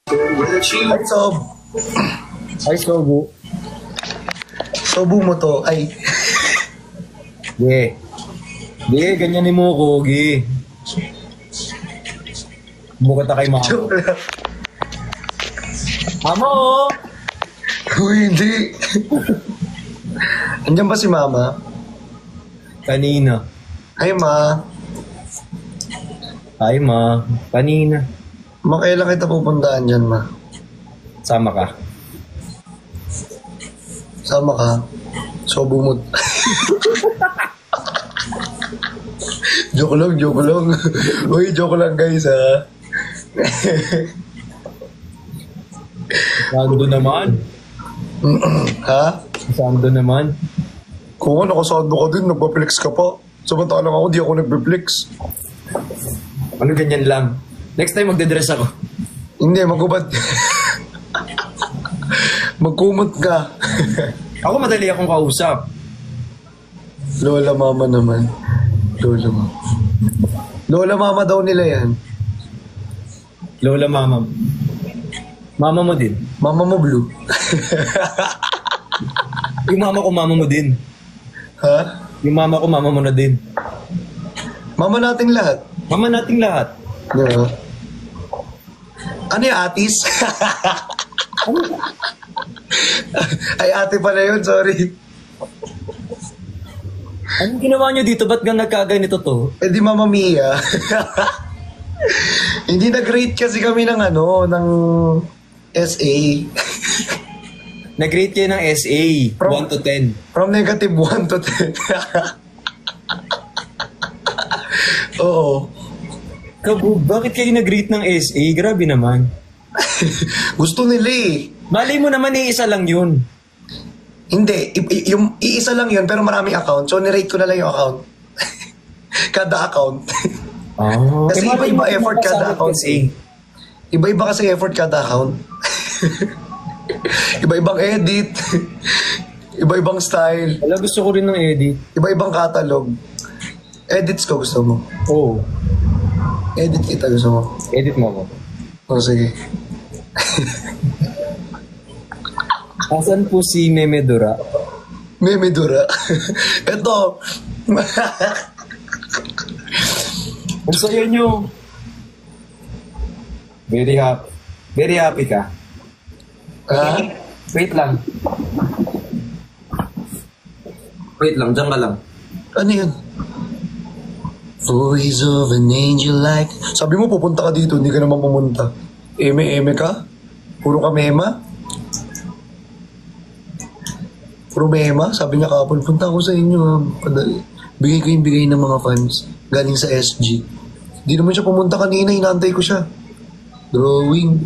Ay, Sob. Ay, Sobu. Sobu mo to. Ay. Ge. Ge, ganyanin mo ko, Ge. Bukat na kay mama. Joke lang. Mama, oh! Uy, hindi. Andiyan ba si Mama? Kanina. Ay, Ma. Ay, ma. Kanina. Makailan kita pupuntaan dyan, Ma? Sama ka. Sama ka. Sobu mo. Joke lang, joke lang. Uy, joke lang, guys, ha? Sando naman. Ha? Sando naman. Kung nga, nakasando ka din, nagpa-flex ka pa. Samantalang ako, di ako nagpa-flex. Ano ganyan lang? Next time magdadress ako. Hindi, magubad. Magkumot ka. Ako madali akong kausap. Lola Mama naman. Lola Mama. Lola Mama daw nila yan. Lola, mama. Mama mo din. Mama mo blue. Yung mama ko, mama mo din. Ha? Yung mama ko, mama mo na din. Mama nating lahat. Mama nating lahat. Yeah. Ano yung atis? Ay, ate pala yun, sorry. Anong ginawa nyo dito? Ba't nga nagkaganito to? Eh di Mama Mia. Hindi nag-rate kasi kami ng ano, ng SA. Nag-rate kayo ng SA, From- 1 to 10. From negative 1 to 10. Oo. Kabog, bakit kayo nag-rate ng SA? Grabe naman. Gusto nila eh. Malay mo naman, isa lang yun. Hindi, yung iisa lang yun pero maraming account. So nirate ko na lang yung account. Kada account. Oh, Kasi iba-iba effort kada account eh. Iba-iba kasi effort kada account. Iba-ibang edit. Iba-ibang style. Wala, gusto ko rin ng edit. Iba-ibang catalog. Edits ko gusto mo. Oo. Edit kita gusto mo. Edit mo ako. O sige. Asan po si Meme Dura? Memedura. Ito. Ang sayo nyo. Very happy. Very happy ka. Ha? Wait lang. Wait lang, dyan ka lang. Ano yun? Voice of an angel like... Sabi mo pupunta ka dito, hindi ka naman pumunta. Eme ka? Puro ka mema? Puro mema? Sabi niya kapon, punta ako sa inyo. Bigay ko yung bigay ng mga fans. Galing sa SG. Hindi naman siya pumunta kanina, inaantay ko siya. Drawing.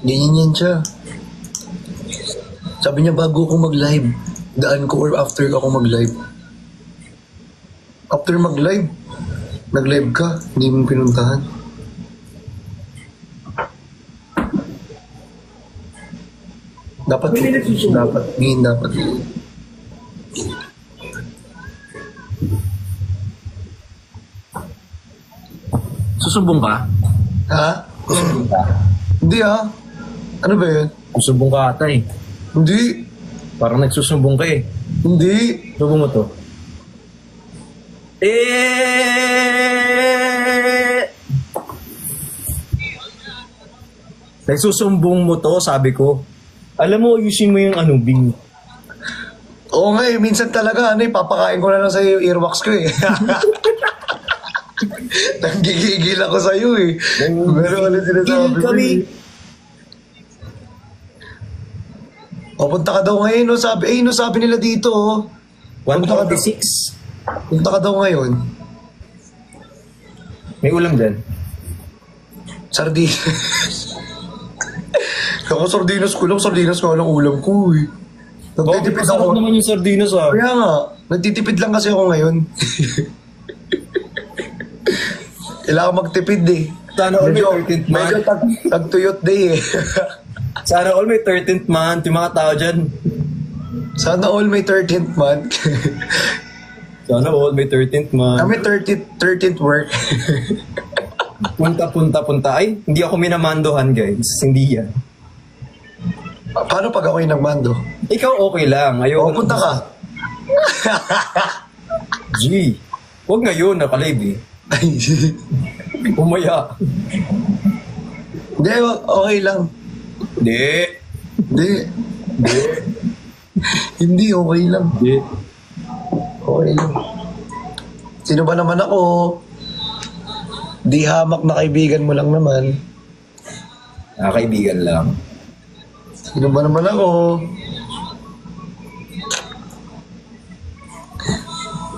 Ganyan yan siya. Sabi niya bago ako mag-live, daan ko or after ako mag-live. After mag-live, nag-live ka, hindi mo pinuntahan. Dapat, ngayon dapat. Susumbong ka? Ha? Susumbong ka? Hindi ah. Ano ba yun? Susumbong ka ata eh. Hindi. Parang nagsusumbong ka eh. Hindi. Sumbong mo to. Nagsusumbong mo to, sabi ko. Alam mo, ayusin mo yung ano, Bing. Oo nga eh, minsan talaga, papakain ko na lang sa'yo yung earwax ko eh. Nanggigigil ako sa'yo eh. Pero ano sinasabi mo kami. eh. O, punta ka daw ngayon, no? Sabi nila dito, oh. Punta ka daw. 146. Punta ka daw ngayon. May ulam dyan. Sardinas. Ako sardinas ko lang ulam ko eh. Nagtitipid Masarap ako. naman yung sardinas ah. Kaya nga, nagtitipid lang kasi ako ngayon. Kailangan magtipid eh. Sana all may 13th month. Medyo tagtuyot day eh. Sana all may 13th month. Yung mga tao dyan. Sana all may 13th month. Sana all, may 13th man. Kami 13th work. Punta. Ay, hindi ako minamandohan, guys. Hindi yan. Paano pag ako yung nagmando? Ikaw okay lang. Ayoko O, punta ka. G. Huwag ngayon, nakalive eh. Ay, Umaya. hindi, okay lang. Hindi. Hindi. Hindi, okay lang. Hindi. Okay lang. Sino ba naman ako? Di hamak na kaibigan mo lang naman. Kaibigan lang. Sino ba naman ako?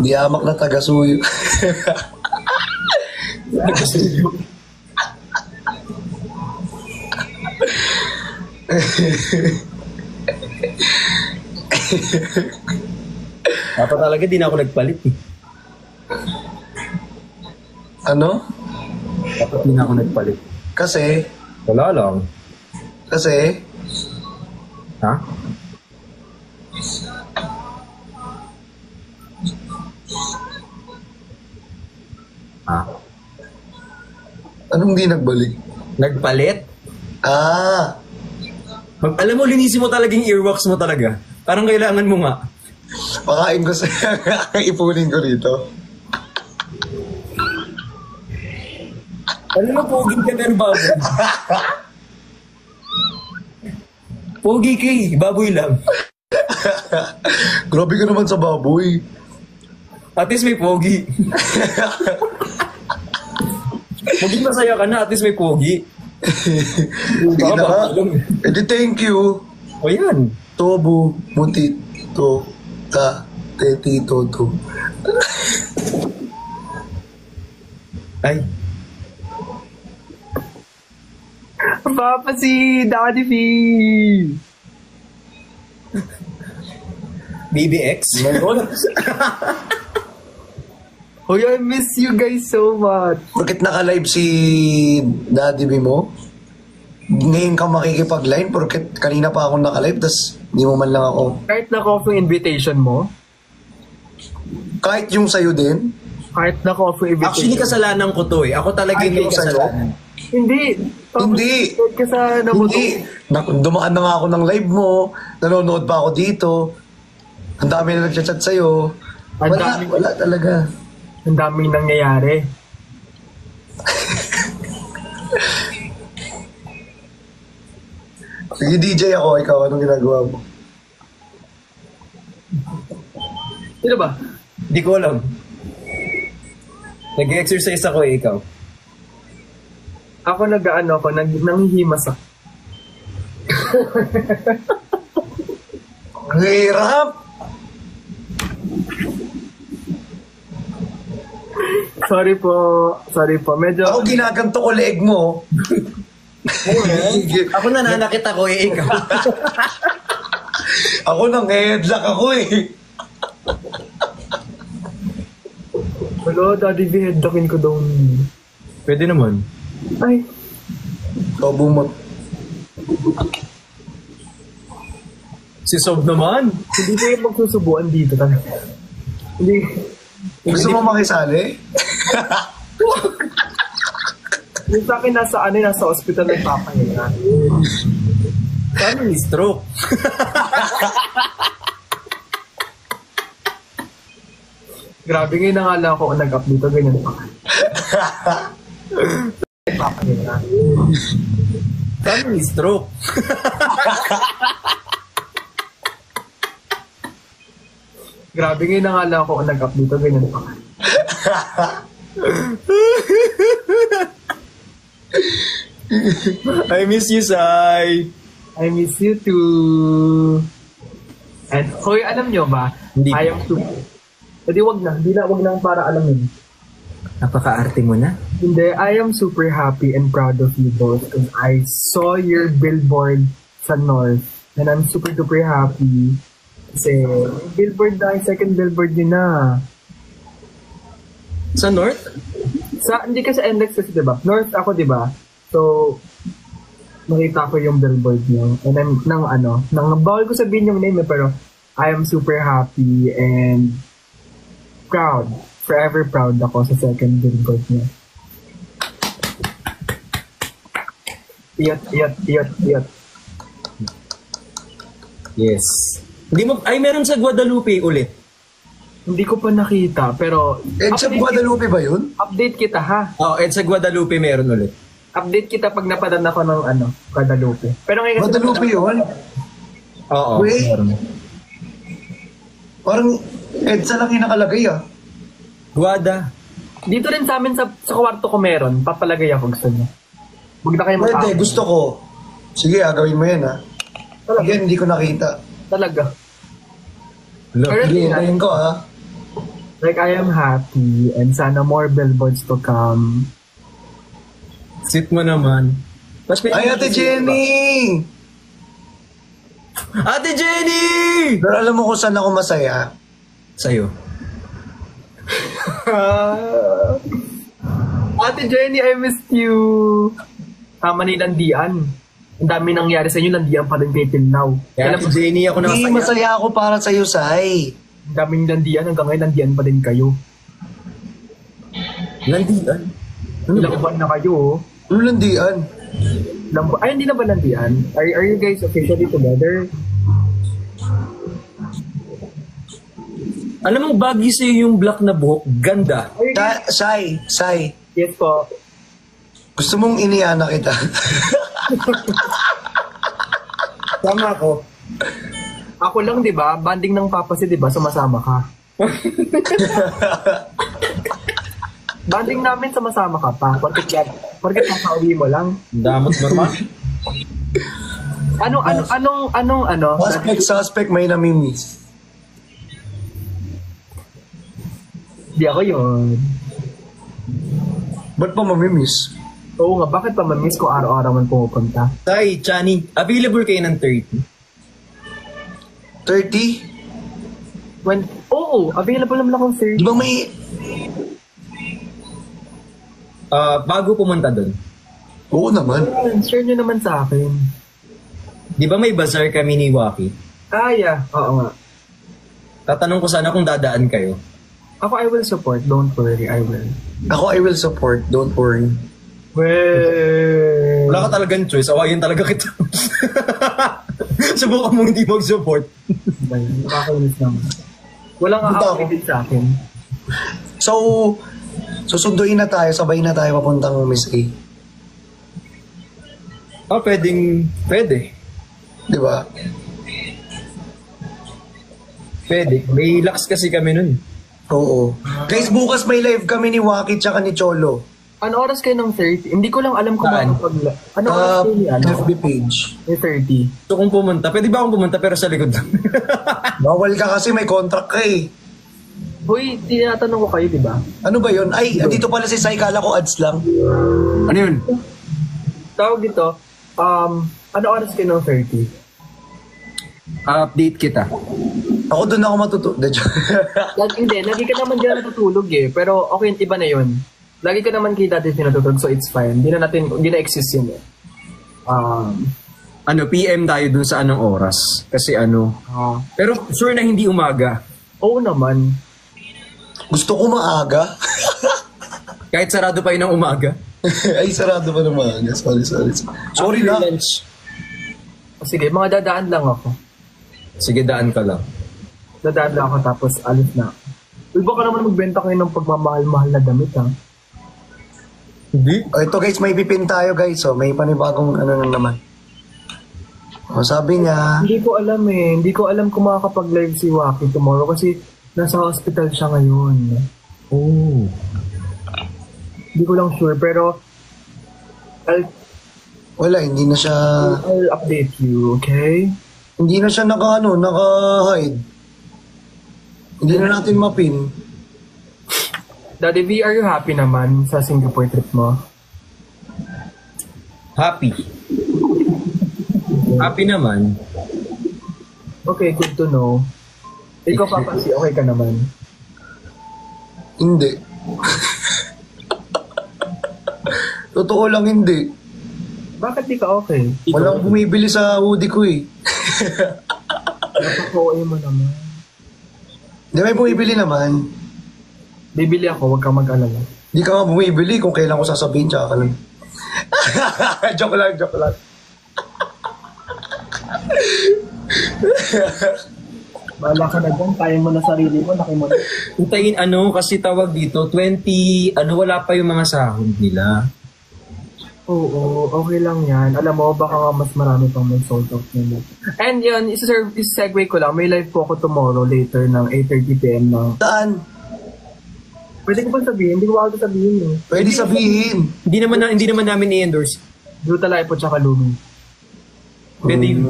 Di hamak na taga-suyo. Dapat talaga di na ako nagpalit eh. Ano? Dapat di na ako nagpalit. Kasi, Wala lang. kasi, Ha? Ha? anong di nagbalik? Nagpalit? Ah, Alam mo, linisin mo talaga yung earwax mo talaga. Parang kailangan mo nga. pakain ko sa ipunin ko rito. Alam mo, pogi ka pero baboy. Pogi ka eh, baboy lang. Grabe ka naman sa baboy. At least may pogi. Maging masaya ka na, at least may pogi. Hindi na ka. Lang. Eh di thank you. O yan. Tobu, muti, to, ta, teti, toto. Ay, Papa si Daddy V. BBX? Hoy, I miss you guys so much. Bakit naka-live si Daddy B mo? Ngayon ka makikipag-line porque kanina pa ako naka-live tas di mo man lang ako. Kahit na-off yung invitation mo, Kahit yung sa'yo din, kahit na-off yung invitation. Actually, kasalanan ko to eh. Ako talaga Ay, yung may yung sa'yo? kasalanan. Hindi. Tapos, Hindi. Ka sa nabuto. hindi. Dumaan na nga ako ng live mo, nanonood pa ako dito. Ang dami na nagchat-chat sa'yo. Ang Wala, dami. wala talaga. Ang daming nangyayari. Sige, DJ ako, ikaw, anong ginagawa mo? Sino ba? Hindi ko alam. Nag-exercise ako eh, ikaw. Ako nag-ano ako, nanghihimas ako. Ang hirap! Sorry po. Medyo, Ako ginaganto ko leeg mo. Ako nananakit ako eh, ikaw. Ako nang headlock ako eh. hello, Daddy V, headlockin ko daw. Pwede naman. Ay, Ikaw bumot. Si Sob naman. hindi ko yung magsusubuan dito talaga. Hindi. Gusto mo makisali? Yung sa akin nasa hospital ng papahinga. Paano ni stroke? Grabe ngayon na nga lang ako nag-up dito, ganyan pa. Papahinga. Paano ni stroke? Grabe ngayon na nga lang ako nag-up dito, ganyan pa. I miss you, Sai. I miss you too. And, hoy, alam nyo ba? Hindi. I am super... Hindi, wag na para alamin. Napaka-arte mo na. Hindi, I am super happy and proud of you both because I saw your billboard sa North and I'm super duper happy. Kasi, billboard na, second billboard yun na. Sa North? Hindi ka sa NLEX kasi, diba? North ako, diba? So, nakita ko yung billboard niyo. And then, bawal ko sabihin yung name pero I am super happy and proud. Forever proud ako sa second billboard niya. Iyat. Yes. Hindi mo, ay meron sa Guadalupe ulit. Hindi ko pa nakita, pero... Sa Guadalupe ba yun? Update kita, ha? Sa Guadalupe meron ulit. Update kita pag napadan ako ng Guadalupe. Pero ngayon kasi... Guadalupe yun? Oo, Wait. meron. Parang EDSA lang yung nakalagay ah. Guada. Dito rin sa amin, sa kwarto ko meron. Papalagay ako, gusto niyo. Huwag na kayo Pwede, gusto ko. Sige, gawin mo yan ah. Talaga? Again, hindi ko nakita. Talaga. Look. Pero Sige, hintayin ko ah. like, I am happy and sana more billboards to come. Sit mo naman. Ay, Ate Jenny! Ate Jenny! Pero alam mo kung saan ako masaya? Sa'yo. Ate Jenny, I missed you. Tama ni Landian. Ang dami nangyari sa inyo, Landian pa rin kayo till now. Kaya Ate Jenny ako Hindi, nakasaya. masaya ako para sa'yo, Sai. Ang daming Landian, hanggang ngayon Landian pa din kayo. Landian? Ilang buwan na kayo, oh. Ano landian? Ay, hindi na ba Landian? Are you guys officially together? Alam mo, bagay sa'yo yung black na buhok. Ganda. Are you guys... Sai, Yes po. gusto mong iniana kita? Tama ko. Ako lang, di ba? Banding ng papa si, di ba? Sumasama ka. Banding namin, sumasama ka pa. Porket makauwi mo lang. Damot normal. Anong Suspect, may namimiss. Di ako yun. Ba't pa mamimiss? Oo nga, bakit pa mamiss ko araw-araw man pumupunta? Tay, Chani, available kayo ng 30. 30? Oo, available naman akong 30. Di ba may... Bago pumunta doon. Oo naman. Share nyo naman sa akin. Di ba may bazaar kami ni Waki? Kaya. Oo nga. Tatanong ko sana kung dadaan kayo. Ako, I will support. Don't worry, I will. Ako, I will support. Don't worry. Well... Wala ka talagang choice. Awayin talaga kita. Subukan mo hindi mag-support. Nakakainis naman. Walang aaawin sa akin. So, susunduin na tayo. Sabay na tayo papuntang Miss A. Pwede. Di ba? Pwede. May lakas kasi kami nun. Oo. Guys, bukas may live kami ni Waki tsaka ni Cholo. Ano oras kayo ng 30? Hindi ko lang alam kung Saan? ano oras kayo ni FB page. May 30. So kung pumunta, pwede ba akong pumunta pero sa likod lang? Bawal ka kasi may contract ka eh. Hoy, tinatanong ko kayo, di ba? Ano ba yun? Ay, dito pala si Sai. Kala ko ads lang. Ano yun? Tawag dito, ano oras kayo ng 30? Update kita. Ako doon ako Hindi, lagi ka naman dyan natutulog eh. Pero okay, iba na yun. Lagi ka naman kita dati natutulog, so it's fine. Hindi na exist yun eh. PM tayo dun sa anong oras. Kasi pero sure na hindi umaga. Oo naman. Gusto ko maaga. Kahit sarado pa yun ng umaga. Ay, sarado pa ng maaga. Sorry. Sorry na. After lunch. Sige, mga dadaan lang ako. Sige, daan ka lang. Dadaan lang ako tapos alis na. Uy, baka naman magbenta kayo ng pagmamahal-mahal na damit ha. Hindi? Ito guys, may pipin tayo guys. So, may panibagong ano na naman. O, sabi niya, Hindi ko alam eh. Hindi ko alam kung makakapag-live si Waki tomorrow kasi nasa hospital siya ngayon. Oh. Hindi ko lang sure pero wala, hindi na siya, I'll update you, okay? hindi na siya naka-hide. Hindi na natin mapin. Daddy V, are you happy naman sa Singapore trip mo? Happy. Happy naman. Okay, good to know. Ikaw, Papa C, okay ka naman? Hindi. Totoo lang hindi. Bakit di ka okay? Walang bumibili sa hoodie ko eh. Napaka-OA mo naman. Hindi, may bumibili naman. Bibili ako, huwag kang mag-alala. Di ka nga bumibili kung kailan ko sasabihin, tsaka ka lang. Joke lang. Bahala ka na dyan, kaya mo na sarili mo, laki mo na. Utayin kasi tawag dito, 20, wala pa yung mga sahod nila. Oo, okay lang yan. Alam mo, baka nga mas marami pang may sold out nila. And yun, isa-segue ko lang, may live po ako tomorrow later ng 8:30 p.m. ng... Saan? Pwede ko ba sabihin? Hindi ko ba sabihin eh. Pwede sabihin. Hindi naman namin i-endorse. Brutal Life po tsaka Lumi. Pwede yun.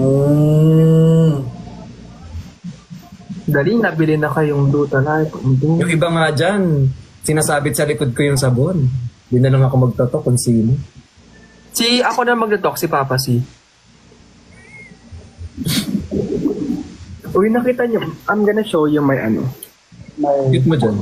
Dali, nabili na kayong Brutal Life. Yung iba nga dyan, sinasabit sa likod ko yung sabon. Hindi na lang ako magtotok kung sino. Ako na magtotok, si Papa C. Uy, nakita niyo, I'm gonna show you my Cute mo dyan.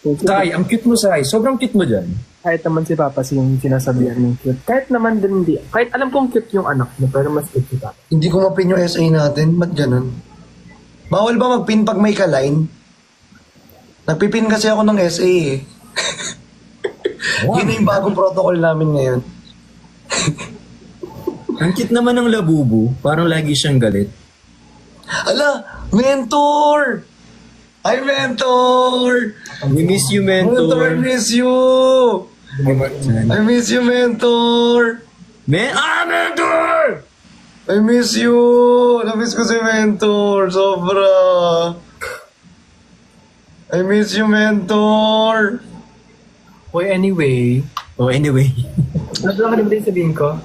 Sai, ang cute mo, Sai. Sobrang cute mo dyan. Kahit naman si Papa C yung sinasabihan ng cute. Kahit naman din hindi. Kahit alam kong cute yung anak niya, pero mas cute si Papa. Hindi ko mapin yung SA natin. Ba't ganun? Bawal ba magpin pag may ka-line? Nagpipin kasi ako ng SA eh. Yun na yung bagong protocol namin ngayon. Ang cute naman ng labubu. Parang lagi siyang galit. Ala! Mentor! Hi, Mentor! We miss you, Mentor, I mentor. miss you! I miss you, Mentor! Mentor! I miss you! Namiss ko si Mentor! Sobra! I miss you, Mentor! Uy, anyway. Anyway. Ano lang din sabihin ko?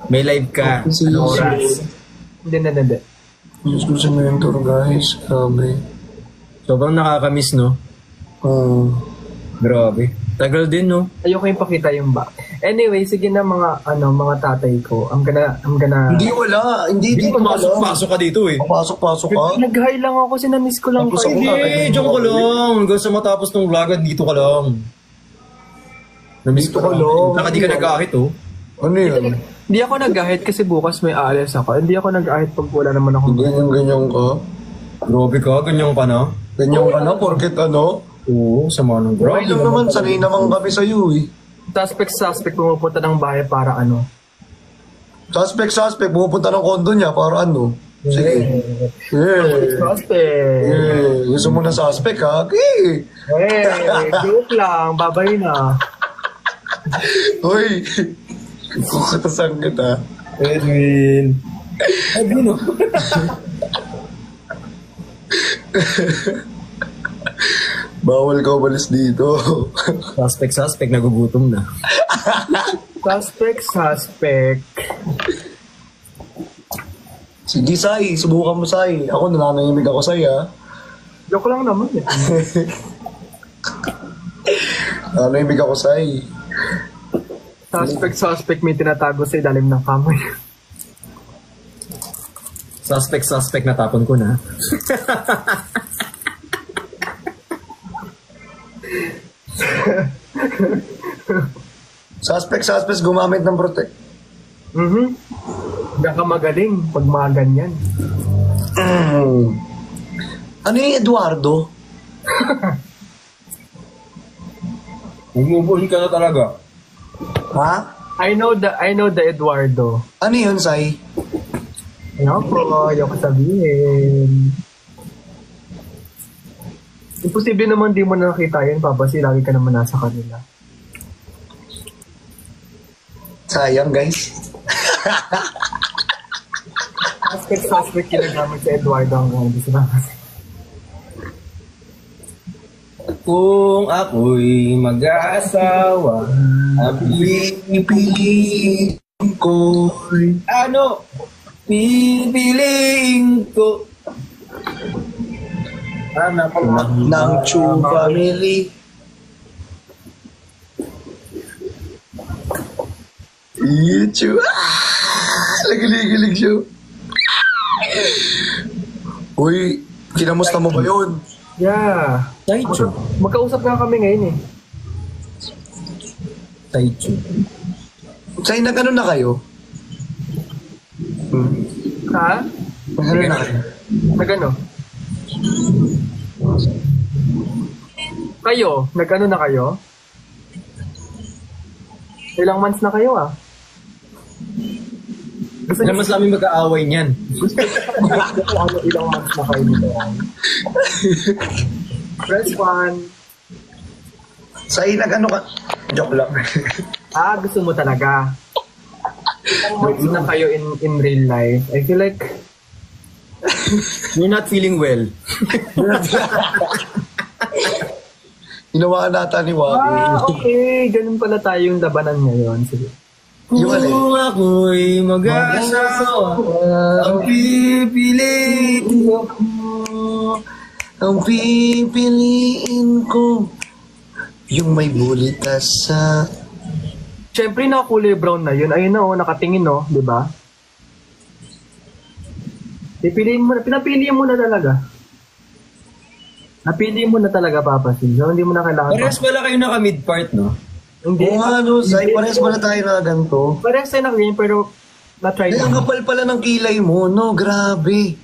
May live ka. Si Ano oras? Hindi. Miss ko si Mentor, guys. Grabe. Sobrang nakakamiss, no? Grabe. Tagal din, no? Ayoko yung pakita yung ba. Anyway, sige na mga tatay ko. I'm gonna... Hindi wala. Hindi Pasok ka dito, eh. Pasok ka. Nag-hi lang ako, sinamiss ko lang Tapos kayo. ako Hindi, diyan ko lang. Hanggang sa matapos ng vlog, dito ka lang. Namiss Dito ko ka lang. lang. Saka di ka nag-ahit, oh. Ano yun? Hindi ako nag-ahit kasi bukas may aalis ako. Hindi ako nag-ahit pag wala naman ako. Ganyan ka? Grabe ka, ganyan ka na. Ganyan ka na? Porket ano? Oo, sama ng grabe. Okay lang naman. Sanay naman kami sa'yo eh. Suspect, pumupunta ng bahay para ano. Suspect. Pupunta ng kondo niya para ano? Sige. Suspect. Gusto mo na suspect ha? Okay. Joke lang. Babay na. Uy. Kukatasan kita. Edwin, oh. Bawal ka umalis dito. Suspect, nagugutom na. Suspect. Sige, Sai. Subukan mo, Sai. Ako, nananahimik ako, Sai, ha? Joke lang naman eh. Nananahimik ako, Sai. Suspect, may tinatago sa ilalim ng kamoy. Suspect, natapon ko na. Suspect, gumamit ng protect. Hindi ka magaling pag mga ganyan. Ano yung Eduardo? Umubuhin ka na talaga. Ha? I know the Eduardo. Ano yun, Sai? Ayoko sabihin. Imposible naman di mo nakita yun, Papa, kasi lagi ka naman nasa kanila. Sayang, guys. Suspect kinagamit sa Eduardo hanggang hindi sila kasi. Kung ako'y mag-aasawa, ang Pipiliin ko. pipiliin ko. Anak ko Ng Chu family. YouTube. Lagilig siya. Uy, kinamusta mo ba yun? Yeah. Taichu. Magkausap nga kami ngayon eh. Taichu. Say, nag-ano na kayo? Ha? Nag-ano na kayo? Nagano? Kayo, nag-ano na kayo? Ilang months na kayo ah? Gusto Alam mas namin mag-aaway niyan. ilang months na kayo dito? Press 1. Sa'yo nag-ano ka? Joke lang. Gusto mo talaga. Ilang months na kayo in real life. I feel like You're not feeling well. Ginawa nata ni Waki. Okay. Ganun pala tayong labanan ngayon. Sige. Yung ano Kung ako'y mag-aasawa, ang pipiliin ko. Ang pipiliin ko yung may bulitas sa... Siyempre, nakakulay brown na yun. Ayun na, nakatingin, no? Di ba? Pinapili mo na talaga. Napili mo na talaga, Papa Sil. So, hindi mo na kailangan. Parehas pala kayo naka-mid part, no? Hindi. Oo nga, no, Sai, parehas pala tayo na ganito. Parehas tayo na ganyan, pero na-try Ay, ang na. kapal pala ng kilay mo, no? Grabe.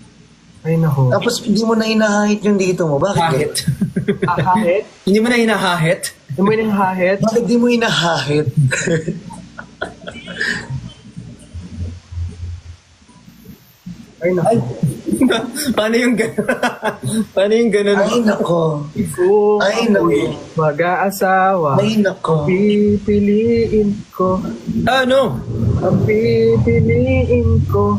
Ay, nako. Tapos hindi mo na hinahahit yung dito mo. Bakit? Hahit. Hahit? Hindi mo na hinahahit? Yung ba yung hahit? Bakit di mo hinahahit? Ay, nako. Paano yung gano'n? Paano yung gano'n? Ay, nako. Kung Ay, ako'y nako. mag-aasawa, Ay, nako. pipiliin ko. Ano? Ang pipiliin ko.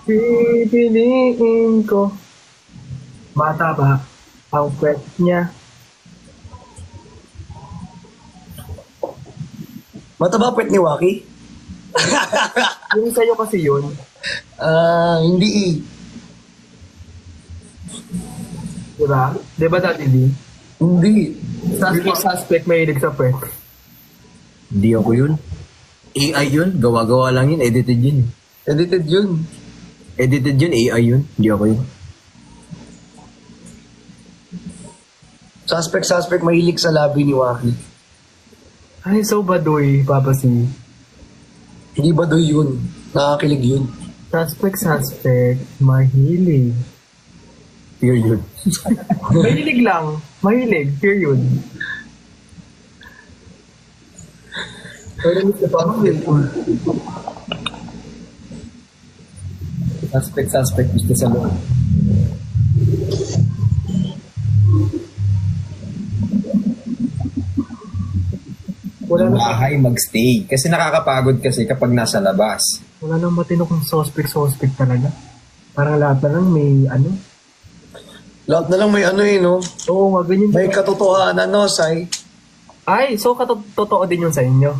Pipiliin ko. Mataba ang kwet niya. Mataba puwet ni Waki? Yung sa'yo kasi yun. Hindi eh. Diba? Diba Daddy D? Hindi. Suspect mahilig sa kwet. Hindi ako yun. AI yun. Gawa-gawa lang yun. Edited yun. Edited yun. Edited yun. AI yun. Hindi ako yun. Suspect, mahilig sa labi ni Waki. Ay, so baduy, Papa C. Hindi ba doon yun? Nakakilig yun. Suspect, mahilig. Period. Mahilig lang. Mahilig, period. Pero Mr. Papa Suspect. Gusto sa loob. Wala na, Bahay magstay. Kasi nakakapagod kasi kapag nasa labas. wala nang matino kung suspect talaga. Parang lahat na lang may ano. Lahat na lang may ano eh, no? Oo, nga ganyan. May katotohanan, no, Sai? Ay, so totoo din yun sa inyo.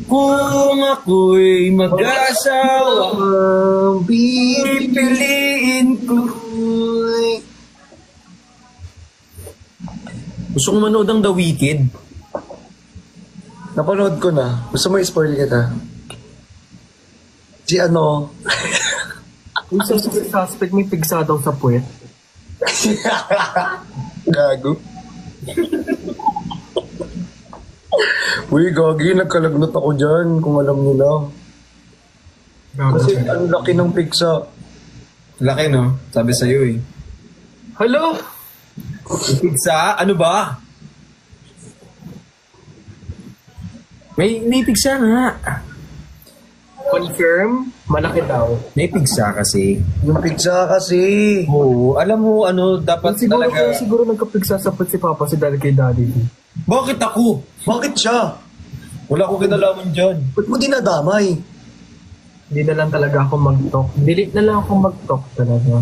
Kung ako'y mag-asawa, Ang pipiliin ko. Gusto kong manood ng The Wicked. Napanood ko na. Gusto mo i-spoil kita? Si ano? Yung suspect may pigsa daw sa puwet. Gago. Uy, gagi, nagkalagnat ako dyan, kung alam nyo lang. Kasi ang laki ng pigsa. Laki, no? Sabi sa'yo eh. Hello? Pigsa? Ano ba? May pigsa nga. Confirm, malaki daw. May pigsa kasi. Yung pigsa kasi. Oo, alam mo ano, dapat Siguro talaga... siguro nagkapigsa sa puwet si Papa si dahil kay Daddy. Bakit ako? Bakit siya? Wala akong kinalaman dyan. Ba't mo dinadamay? Hindi na lang talaga ako mag-talk. Delete na lang ako mag-talk talaga.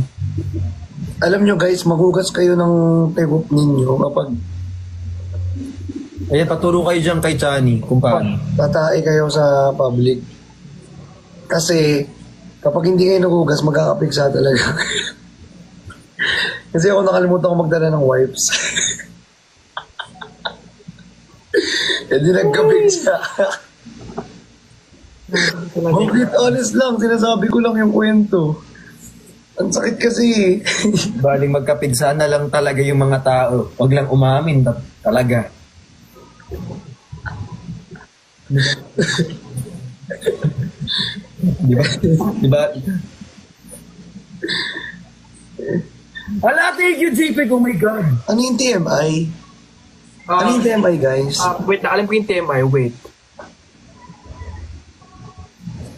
Alam nyo guys, maghugas kayo ng tebok ninyo kapag Ayan, paturo kayo dyan kay Chani kung paano. tatae kayo sa public. Kasi kapag hindi kayo naghugas, magkakapigsa talaga. Kasi ako nakalimutan ko magdala ng wipes. Hindi nagkapigsa. Bakit honest lang, sinasabi ko lang yung kwento. Ang sakit kasi. Baling magkapigsa na lang talaga yung mga tao. Huwag lang umamin talaga. Di ba? Wala, thank you, JPEG. Oh my God. Ano yung TMI? Ano yung TMI, guys? Wait na, alam ko yung TMI, wait.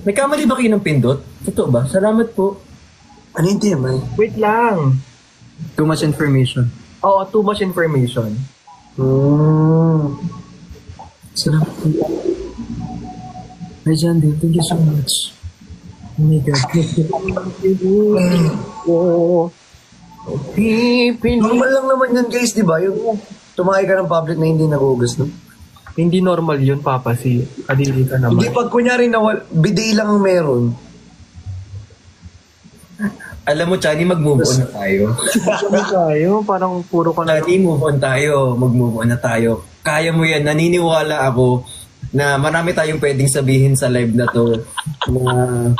May kamali ba kayo ng pindot? Totoo ba? Salamat po. Ano yung TMI? Wait lang. Too much information. Oo, too much information. Salamat po. Hi, John Dave. Thank you so much. Oh my God. Normal lang naman yun, guys, di ba? Yung tumakay ka ng public na hindi nagugas, no? Hindi normal yun, Papa, si Adili ka naman. Hindi, pag kunyari bidet lang ang meron. Alam mo, Chani, mag-move on na tayo. Ano tayo? Parang puro ka na. Chani, move on tayo. Mag-move on na tayo. Kaya mo yan. Naniniwala ako na marami tayong pwedeng sabihin sa live na to. Na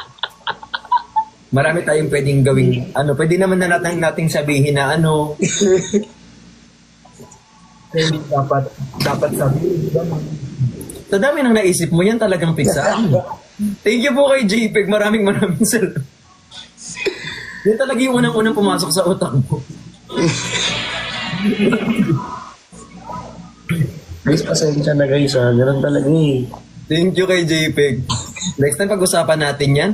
marami tayong pwedeng gawing, pwede naman na nating sabihin na Hindi dapat sabihin. sa dami nang naisip mo, yan talagang pizza. Thank you po kay JPEG. Maraming salamat. Yan talaga yung unang pumasok sa utak mo. Guys, pasensya na guys, ha? Ganun talaga eh. Thank you kay JPEG. Next time pag-usapan natin yan.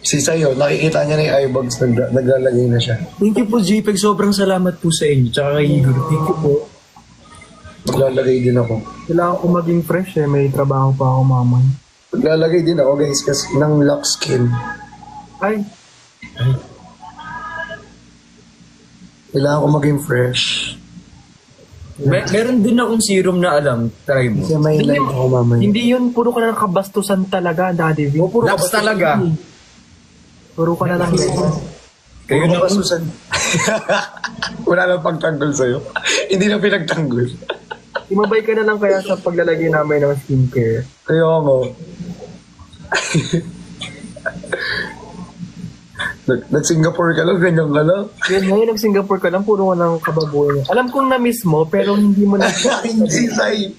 Si Sayo, nakikita niya na yung eyebags, naglalagay na siya. Thank you po, JPEG. Sobrang salamat po sa inyo. Tsaka kay Igor. Thank you po. Maglalagay din ako. Kailangan ko maging fresh eh. May trabaho pa ako mamay. Maglalagay din ako guys, kasi ng lock skin. Ay, Kailangan ko maging fresh. Meron din akong serum na alam. Try mo. Kasi may live ako mamaya. hindi yun. Puro ka na ng kabastusan talaga, Daddy V. Puro Laps talaga. Puro ka na lang. Kayo na Susan. Wala nang pagtanggol sa'yo. Hindi na pinagtanggol. Imabay ka na lang kaya sa paglalagay namin ng skincare. Kaya ako. Nag-Singapore ka lang, ganyan ka lang. Yan ngayon, nag-Singapore ka lang, puro ka ng kababoy. Alam kong na-miss mo, pero hindi mo na... Hindi, Sai.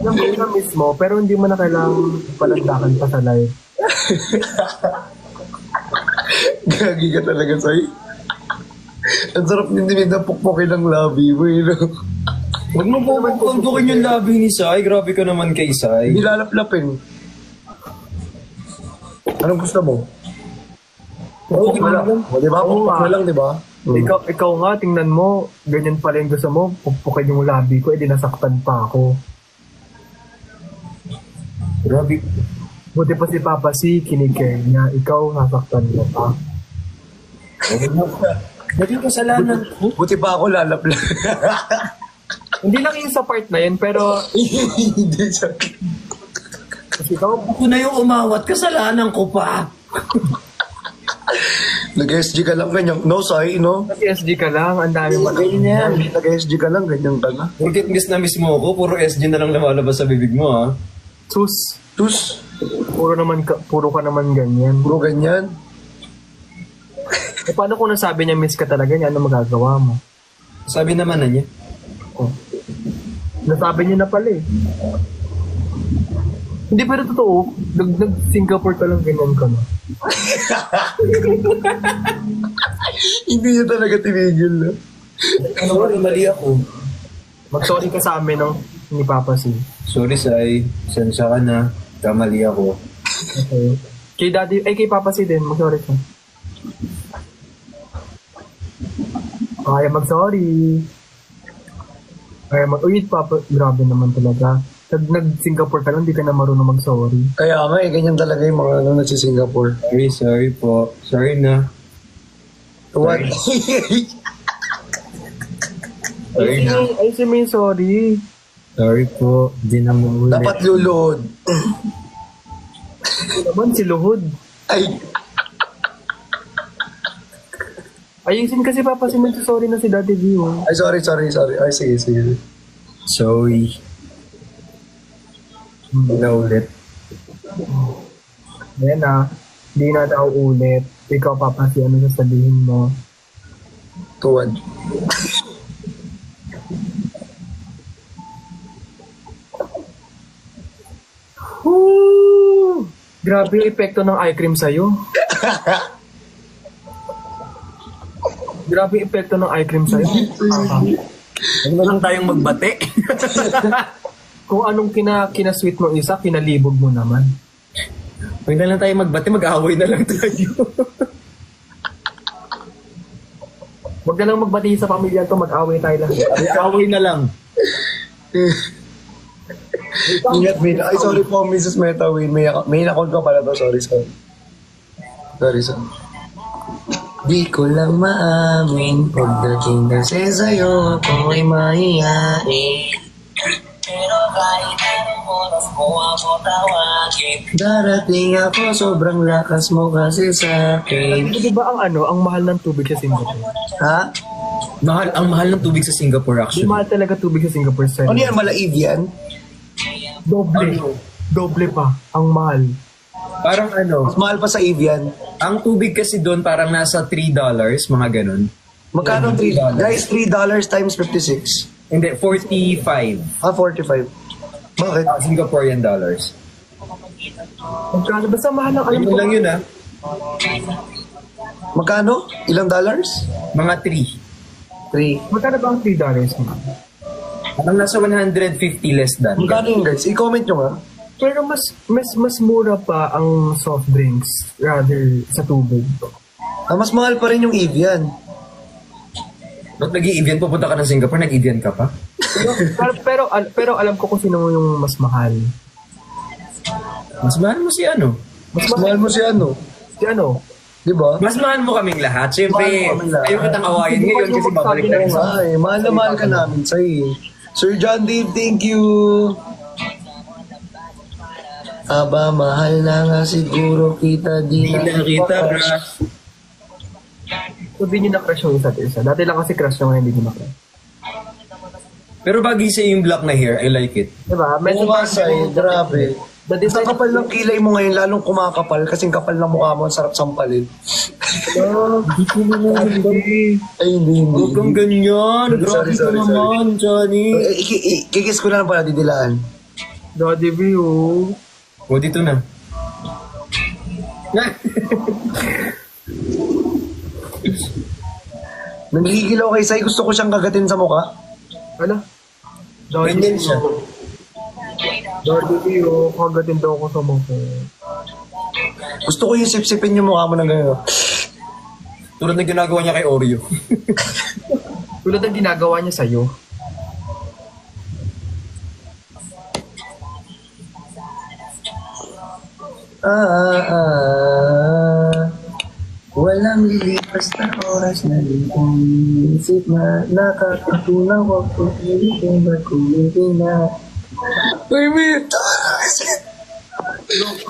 Alam kong na-miss mo, pero hindi mo na kailangang palandakan pa sa live. Gagi ka talaga, Sai. Ang sarap din na pukpukin ng labi mo, no? Huwag mo po pagpuntukin yung labi ni Sai. Grabe ka naman kay Sai. Nilalaplapin. Anong gusto mo? Okay Wala. lang. O, diba? Pukpuk na lang, diba? Ikaw nga, tingnan mo, ganyan pala yung gusto mo, puppukin yung labi ko, edi nasaktan pa ako. Grabe. Buti pa si Papa C, kinikare niya, ikaw nasaktan mo pa. Naging kasalanan ko. Buti pa ako lalaplap. Hindi lang yung sa part na yun, pero Hindi siya. kasi ikaw, Ako na yung umawat. Kasalanan ko pa. Nag-SG ka lang, ganyan. No, Sai, no? SG ka lang, ang dami mo na. Ganyan. Nag-SG ka lang, ganyan ka na. Bakit miss na miss mo ako? Puro SG na lang lumalabas sa bibig mo, ha? Sus, Tus, puro ka naman ganyan. puro ganyan. E paano kung nasabi niya miss ka talaga niya, ano magagawa mo? Sabi naman na niya. Oh. Nasabi niya na pala eh. Hindi, pero totoo, nag-Singapore ka lang, ganyan ka na. Hindi niya talaga tinigil, no? Sorry, mali ako. Mag-sorry ka sa amin, no? Ni Papa C. Sorry, Sai. Sensya ka na. Kamali ako. Okay. Kay Daddy, kay Papa C din, mag-sorry ka. Kaya mag-sorry. Uy, Papa, grabe naman talaga. Nag-Singapore ka lang, di ka na marunong mag-sorry. Kaya nga, ganyan talaga yung mga nagsi-Singapore. Sorry po. Sorry na. What? Sorry na. Ay, si May, sorry. Sorry po. Di na maulit. Dapat lulod. Ito naman, si Luhod. Ay, Ayusin kasi Papa si sorry na si Daddy V. Oh. ay, sorry. Ay, sige. Sorry. Hindi na ulit. Ayan na. Hindi na daw ulit. Ikaw, Papa, si ano sasabihin mo? Tuwad. Woo! Grabe yung epekto ng eye cream sa'yo. Grabe yung epekto ng eye cream sa'yo. Huwag na lang tayong magbate. Kung anong kinasweet mo isa, kinalibog mo naman. Huwag na lang tayong magbate, mag-aaway na lang tayo. Huwag na lang magbati sa pamilya to, mag-away tayo lang. Mag-aaway na lang. Ingat, May. Ay, sorry po, Mrs. Metawin. May account ko pala to. Sorry. Sorry. Di ko lang maamin pagdating na sa'yo ako ay mahihain. Pero kahit anong oras mo ako tawagin, darating ako, sobrang lakas mo kasi sa'kin. Di ba ang mahal ng tubig sa Singapore? Ha? Ang mahal ng tubig sa Singapore Di actually. mahal talaga tubig sa Singapore, sir. Ano yan, Malaiv yan? Doble pa, ang mahal. Parang Mas mahal pa sa Evian. ang tubig kasi doon parang nasa $3, mga ganun. Magkano $3? Guys, $3 times 56. Hindi, 45 45. Bakit? Singaporean dollars. Magkano? Basta mahal ang alam Ano ko. lang yun Magkano? Ilang dollars? Mga 3. Magkano ba ang $3 mo? 3. Parang nasa 150 less than. Magkano yun, guys? I-comment nyo nga. Pero mas mura pa ang soft drinks rather sa tubig. Mas mahal pa rin yung Evian. Ba't nag-i-Evian? Pupunta ka ng Singapore, nag-Evian ka pa? Pero alam ko kung sino yung mas mahal. Mas mahal mo si ano? Mas mahal mo si ano? Si ano? Di ba? Mas mahal mo kaming lahat. Siyempre, Mahal mo kaming lahat. ayaw kitang awayin ngayon kasi babalik na rin sa... Ay, mahal na mahal ka namin sa'yo. Sir John Dave, thank you. Aba, mahal na nga siguro kita di na kita, bro. So, di nyo na-crush yung isa't isa. Dati lang kasi crush yung hindi nyo na-crush. Pero bagay sa yung black na hair, I like it. Diba? Oo nga, Sai, grabe. The Sa design kapal ng kilay mo ngayon, lalong kumakapal kasing kapal ng mukha mo, ang sarap sampalin. Ay, hindi. Huwag kang ganyan. Sorry, Grabe ka sorry. naman, Johnny. Kikis ko na lang pala, didilaan. Daddy B, oh. O, dito na. Nangigilaw kay Sai, gusto ko siyang kagatin sa mukha. Ala? Daddy Ganyan B, siya. oh. Daddy B, oh. Kagatin daw ako sa mukha. Gusto ko yung sipsipin yung mukha mo ng gano'n. Tulad na ginagawa niya kay Oreo. Tulad ang ginagawa niya sa'yo. Walang lilipas na oras na isip na nakakatunaw ako pilitin magkulitin na. Uy,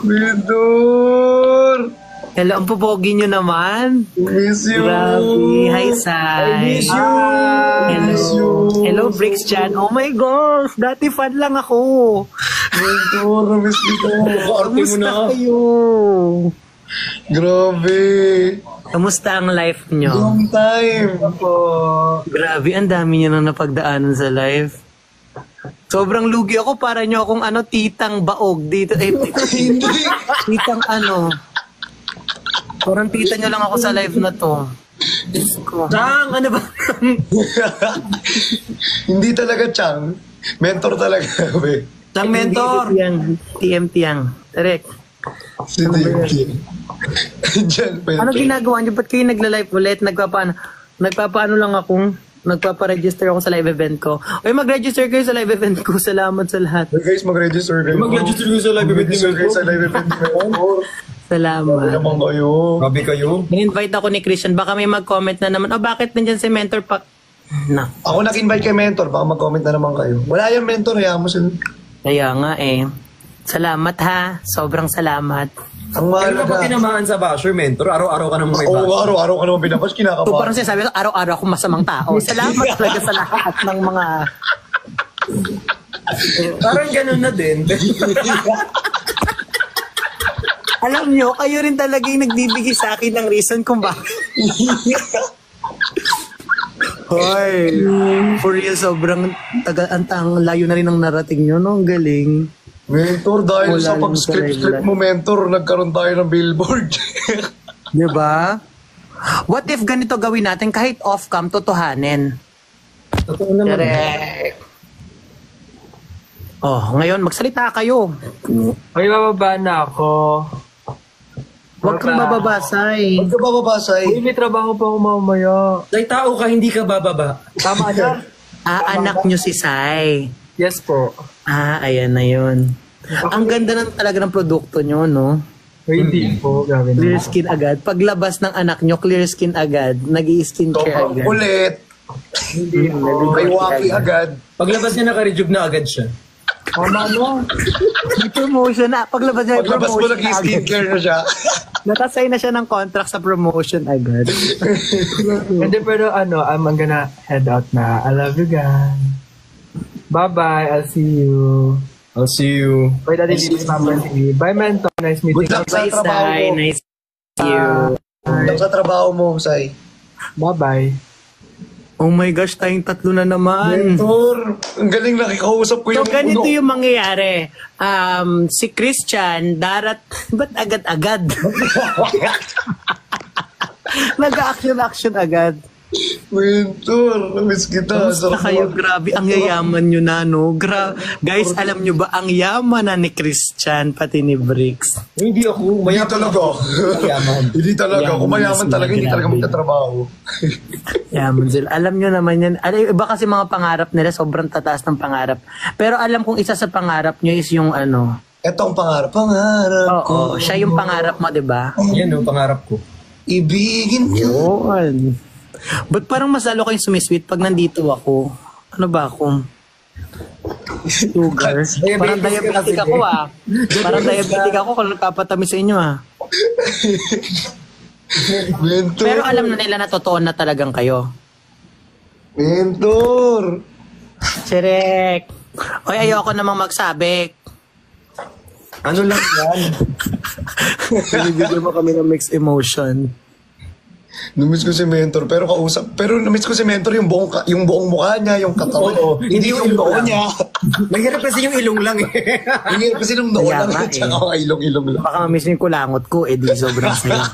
Midor! Hello, ang pupogi nyo naman. Miss you! Grabe. Hi, Sai. Hello, Bricks Chan. Oh my gosh, dati fan lang ako. Midor, miss kita. Kamusta kayo? Grabe! Kamusta ang life nyo? Long time! Grabe, ang dami nyo na napagdaanan sa life. Sobrang lugi ako para nyo akong titang baog dito. Hindi! Titang Parang tita nyo lang ako sa live na to. Diyos ko. Tang, ano ba? Hindi talaga Chang. Mentor talaga, be. Tang mentor. TMT yang. Direk. Si David. Diyan, Ano ginagawa nyo? Ba't kayo nagla-live ulit? Nagpapaano lang akong nagpaparegister ako sa live event ko. Uy, mag-register kayo sa live event ko. Salamat sa lahat. Hey guys, mag-register kayo. Mag-register kayo sa live event Mag-register kayo sa live event ko. Salamat. Naman kayo. Grabe kayo. In-invite ako ni Christian. Baka may mag-comment na naman. Bakit nandyan si Mentor pa? Na. Ako nag-invite kay Mentor. Baka mag-comment na naman kayo. Wala yung Mentor. Hayaan mo sila. Kaya nga Salamat ha. Sobrang salamat. Ang Ano ka ba mahalaga. tinamaan sa basher, mentor? Araw-araw ka namang may Oo, basher. araw-araw ka naman binabash. So, Kinakabahan. parang sinasabi ko, araw-araw akong masamang tao. Salamat talaga sa lahat ng mga... Parang ganun na din. Alam nyo, kayo rin talaga yung nagbibigay sa akin ng reason kung bakit. Hoy, for real, sobrang ang layo na rin ang narating nyo, no? Ang galing. Mentor, dahil Wala sa yung pag-script regular. mo, mentor, nagkaroon tayo ng billboard. Di ba? What if ganito gawin natin kahit off-cam, totohanin? Totoo naman. Correct. Oh, ngayon magsalita kayo. Okay, bababa na ako. Huwag kang bababasay. Huwag ka bababasay. Uy, may trabaho pa ako mamaya. Dahil tao ka, hindi ka bababa. Tama na. Anak nyo si Sai. Yes po. Ayan na yun. Ang ganda ng talaga ng produkto nyo, no? Uy, hindi po. Grabe Clear na. skin agad. Paglabas ng anak nyo, clear skin agad. Nag-i-skin care Sobrang agad. kulit. Hindi po. May waki agad. Paglabas niya, naka-rejuve na agad siya. Tama na. May promotion na. Paglabas niya, may Paglabas mo, promotion na agad. nag-skincare na siya. Nakasay na siya ng contract sa promotion agad. Hindi, pero I'm gonna head out na. I love you guys. Bye-bye. I'll see you. I'll see you. Bye, Daddy Lee. Bye, Mentor. Nice meeting Good luck you. sa Bye, trabaho Sai. mo. Nice to meet you. Good luck sa trabaho mo, Sai. Bye-bye. Oh my gosh, tayong tatlo na naman. Mentor, ang galing nakikausap ko So, yung ganito yung mangyayari. Si Christian, ba't agad-agad? Nag-action-action agad. Mentor, namiss kita. Kamusta kayo? Grabe, ang yayaman nyo na, no? Guys, alam nyo ba, ang yaman na ni Christian, pati ni Bricks. Hindi ako. Hindi talaga. Mayaman. Hindi talaga. Kung mayaman Yaman talaga, sila, hindi talaga grabe. magtatrabaho. Yaman sila. Alam nyo naman yan. Iba kasi mga pangarap nila, sobrang tataas ng pangarap. Pero alam kong isa sa pangarap nyo is yung ano. Ito ang pangarap. Pangarap ko. Oo, siya yung pangarap mo, di ba? Yan o, pangarap ko. Ibigin ko. Yun. Ba't parang mas lalo kayong sumisweet pag nandito ako? Ano ba ako? Sugar. Parang diabetic ako Parang diabetic ako kung nagpapatamis sa inyo Mentor. Pero alam na nila na totoo na talagang kayo. Mentor. Sirek. Oy, ayoko namang magsabi. Ano lang yan? Binibigyan mo kami ng mixed emotion. Namiss ko si Mentor, pero namiss ko si Mentor yung buong mukha niya, yung katawan. Oo, Hindi yung noo niya. Mahirap kasi yung ilong lang eh. Hindi kasi yung noo Kaya lang. nga Tsaka ilong lang. Baka mamiss yung kulangot ko, di sobrang saya.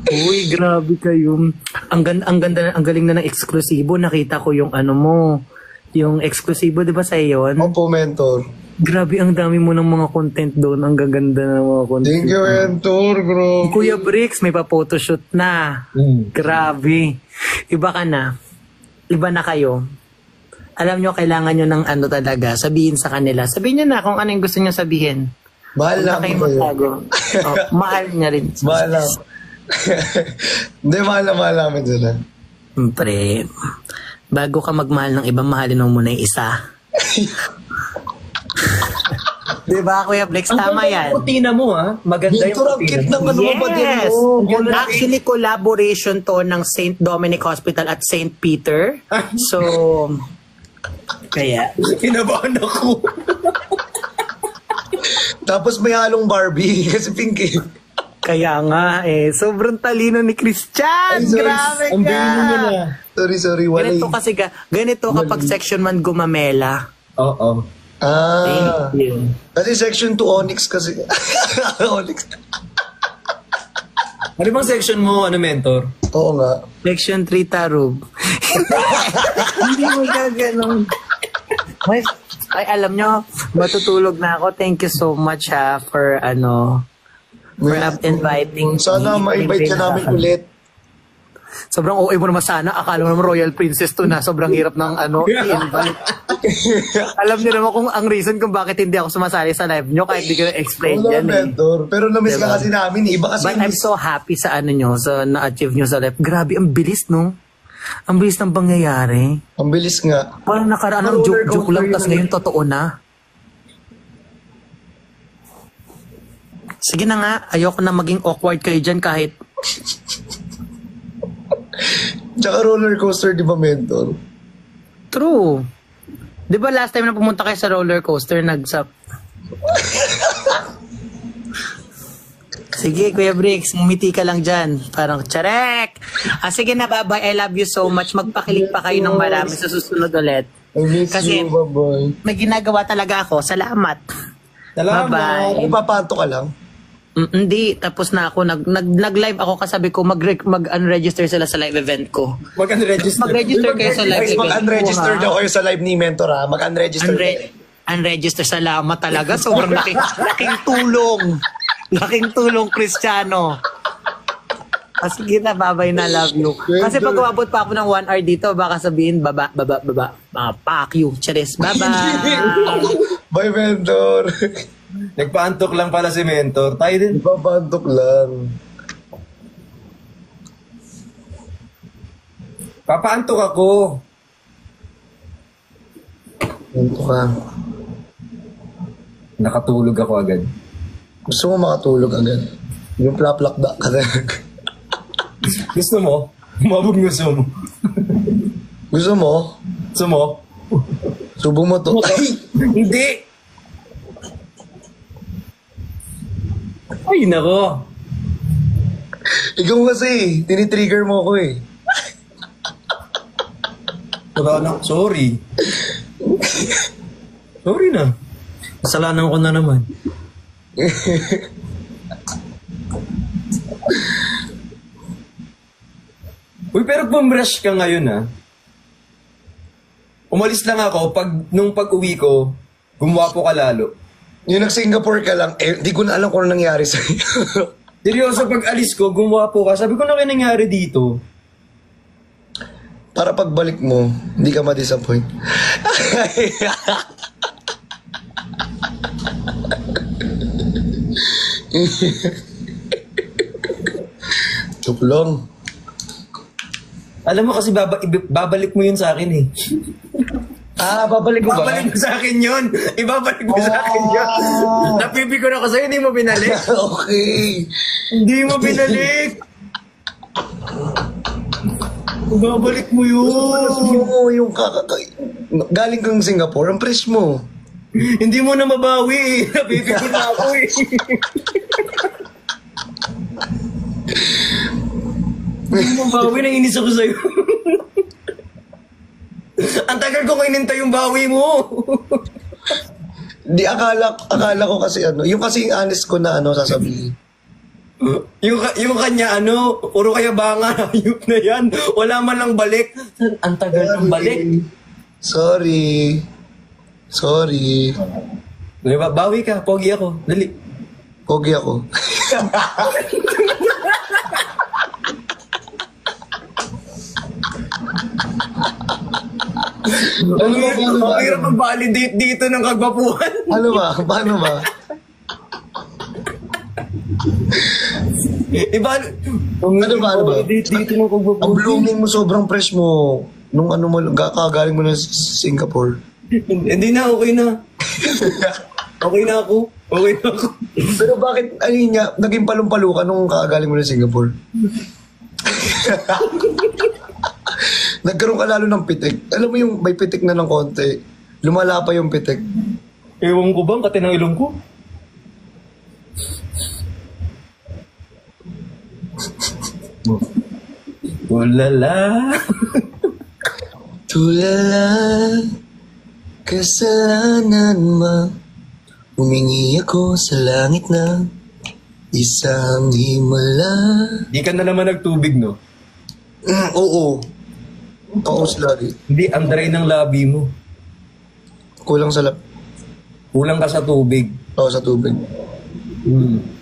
Uy, grabe kayo. Ang ganda, ang galing na ng eksklusibo. Nakita ko yung ano mo, yung eksklusibo, di ba sa yun? Opo, Mentor. Grabe, ang dami mo ng mga content doon. Ang gaganda ng mga content. Thank you, Mentor, bro. Kuya Bricks, may pa-photoshoot na. Grabe. Iba ka na. Iba na kayo. Alam nyo, kailangan nyo ng ano talaga. Sabihin sa kanila. Sabihin nyo na kung ano yung gusto nyo sabihin. Mahal Huwag na lang kayo ko kayo. magtago. Mahal niya rin. Mahal lang. Hindi, mahal namin sila. Siyempre, bago ka magmahal ng iba, mahalin mo muna yung isa. Diba, Kuya Flex? Tama yan. Rutina mo Maganda yung Mentor, ang cute rutina. ng ano mo pa din Yes! mo. Actually, collaboration to ng St. Dominic Hospital at St. Peter. So, kaya. Kinabahan ako. Tapos may halong Barbie kasi pink eh. Kaya nga sobrang talino ni Christian. Ay, sorry. Grabe Ang ka. bilhin mo na. Sorry, wala Ganito kasi ganito kapag section 1 gumamela. Oo. Ah. Thank you. Kasi section 2 Onyx kasi. Onyx. Ano bang section mo, Mentor? Oo nga. Section 3 Tarub. Hindi mo gaganong. Ay, alam nyo, matutulog na ako. Thank you so much for inviting Sana me. ma-invite ka namin ulit. Sobrang OA mo naman sana. Akala mo naman Royal Princess to na. Sobrang hirap ng i-invite. Alam niyo naman kung ang reason kung bakit hindi ako sumasali sa live nyo kahit di ko na-explain Wala, yan Mentor. Pero na-miss ka kasi namin. Iba kasi But I'm so happy sa nyo, sa na-achieve nyo sa live. Grabe, ang bilis, no? Ang bilis ng pangyayari. Ang bilis nga. Parang nakaraan ng joke-joke lang, tas ngayon totoo na. Sige na nga, ayoko na maging awkward kayo dyan kahit Tsaka roller coaster, di ba, Mentor? true. Di ba last time na pumunta kayo sa roller coaster, Sige, Kuya Bricks, ngumiti ka lang dyan. Parang, tsarek! Sige na, bye-bye. I love you so much. Magpakilig pa kayo ng marami sa susunod ulit. I miss Kasi- you, bye-bye. May ginagawa talaga ako. Salamat. Salamat. Bye-bye. Papanto ka lang. Hindi, tapos na ako. Nag-live ako kasabi ko, mag-unregister sila sa live event ko. Mag-unregister. Mag-register kayo sa live Guys, event mag-unregister ko, ha? daw kayo sa live ni Mentor, ha? Mag-unregister Unregister, salamat talaga. Sobrang laking tulong. Laking tulong, Cristiano. Sige na, babay na, love you. Kasi pag umabot pa ako ng 1 hour dito, baka sabihin, baba. Fuck you. Charis, bye-bye. Bye, Mentor. Nagpaantok lang pala si Mentor. Tayo din. Papantok lang. Papaantok ako. Ganito ka. Nakatulog ako agad. Gusto mo makatulog agad. Yung plap-plak ka na. Gusto mo? Umabog gusto mo. Gusto mo? Gusto mo? Subong mo to. Ay! Hindi! Ay, nako. Ikaw kasi, tinitrigger mo ako eh. Wala na. Sorry. Sorry na. Kasalanan ko na naman. Uy, pero bumrush ka ngayon, ha? Umalis lang ako, nung pag-uwi ko, gumwapo ka lalo. Yung nag-Singapore ka lang, di ko na alam kung ano nangyari sa'yo. Seryoso, pag alis ko, gumwapo ka. Sabi ko na kayo nangyari dito. Para pagbalik mo, hindi ka ma-disappoint. Joke lang. Alam mo kasi babalik mo yun sa akin eh. Babalik mo ba? Babalik mo sa akin yun. Ibabalik mo sa akin yun. Napipi ko na ako sa'yo, hindi mo binalik. Okay. Hindi mo binalik. Babalik mo yun. Yung galing kang Singapore, ang fresh mo. Hindi mo na mabawi eh. Napipi ko na ako eh. Hindi mo mabawi, nainis ako sa'yo. Ang tagal ko inintay yung bawi mo. Di akala ko kasi yung kasing honest ko na sasabihin. Yung kanya puro kaya banga, ayup na yan. Wala man lang balik. Ang tagal ng balik. Sorry. Diba, bawi ka, pogi ako. Dali. Pogi ako. Ang hirap mag-validate dito ng kagwapuhan. Ano ba? Paano ba? Ano ba? Validate dito ng kagwapuhan. Ang blooming mo, sobrang fresh mo. Nung kagaling mo na Singapore. Hindi na, okay na. Okay na ako. Pero bakit, naging palumpalo ka nung kakagaling mo na Singapore? Nagkaroon ka lalo ng pitik. Alam mo yung may pitik na ng konti. Lumala pa yung pitik. Ewan ko bang kati ng ilong ko? Tulala. Tulala, kasalanan ma. Humingi ako sa langit na isang himala. Di ka na naman nagtubig, no? Oo. Paus lagi. Hindi, ang dry ng labi mo. Kulang Kulang ka sa tubig. sa tubig.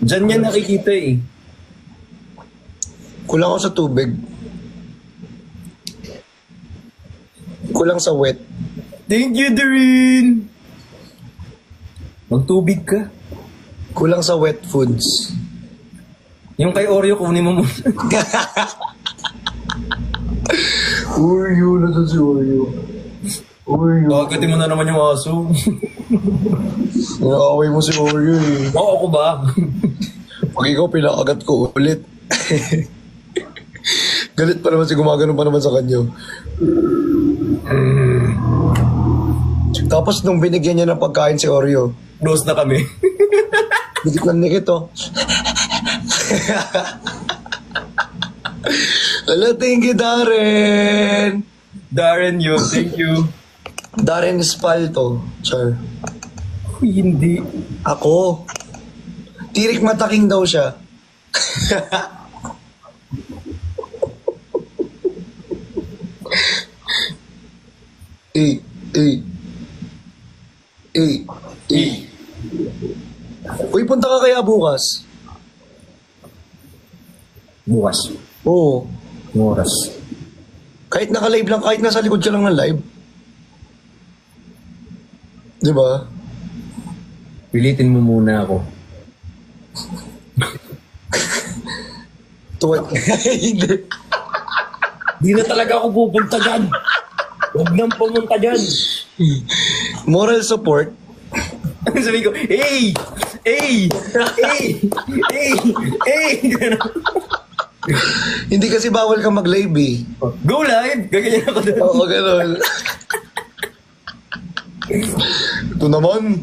Diyan yan nakikita eh. Kulang ako sa tubig. Kulang sa wet. Thank you, Doreen! Magtubig ka. Kulang sa wet foods. Yung kay Oreo, kunin mo muna. Oreo na to si Oreo. Kagatin mo na naman yung aso. Nakakaway mo si Oreo eh. Oo, ako ba? Pag ikaw pinakagat ko ulit. Galit pa naman si gumagano pa naman sa kanya. Tapos nung binigyan niya ng pagkain si Oreo, Close na kami. dikit ng nikit oh. Hello, thank you, Darren. Darren yun, thank you. Darren Espalto. Char. Hindi. Ako. Tirik Mataking daw siya. Eh. Uy, punta ka kaya bukas? Bukas. Oo. Oras. Kahit naka-live lang, kahit nasa likod ka lang ng live. Di ba? Pilitin mo muna ako. Tuwad. Hindi. Di na talaga ako pupunta dyan. Huwag nang pumunta dyan. Moral support. Sabi ko, hey! Hey! Hey! Hey! Hey! Hindi kasi bawal ka mag-live eh. Go live! Gaganyan ako doon. Oo, gano'n. Ito naman.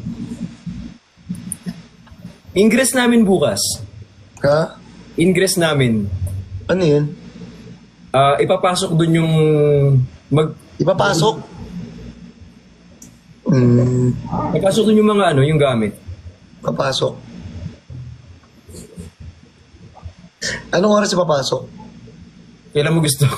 Ingress namin bukas. Ha? Ingress namin. Ano yun? Ipapasok dun yung Ipapasok? Ipapasok dun yung mga yung gamit. Papasok. Anong oras ipapasok? Kailan mo gusto?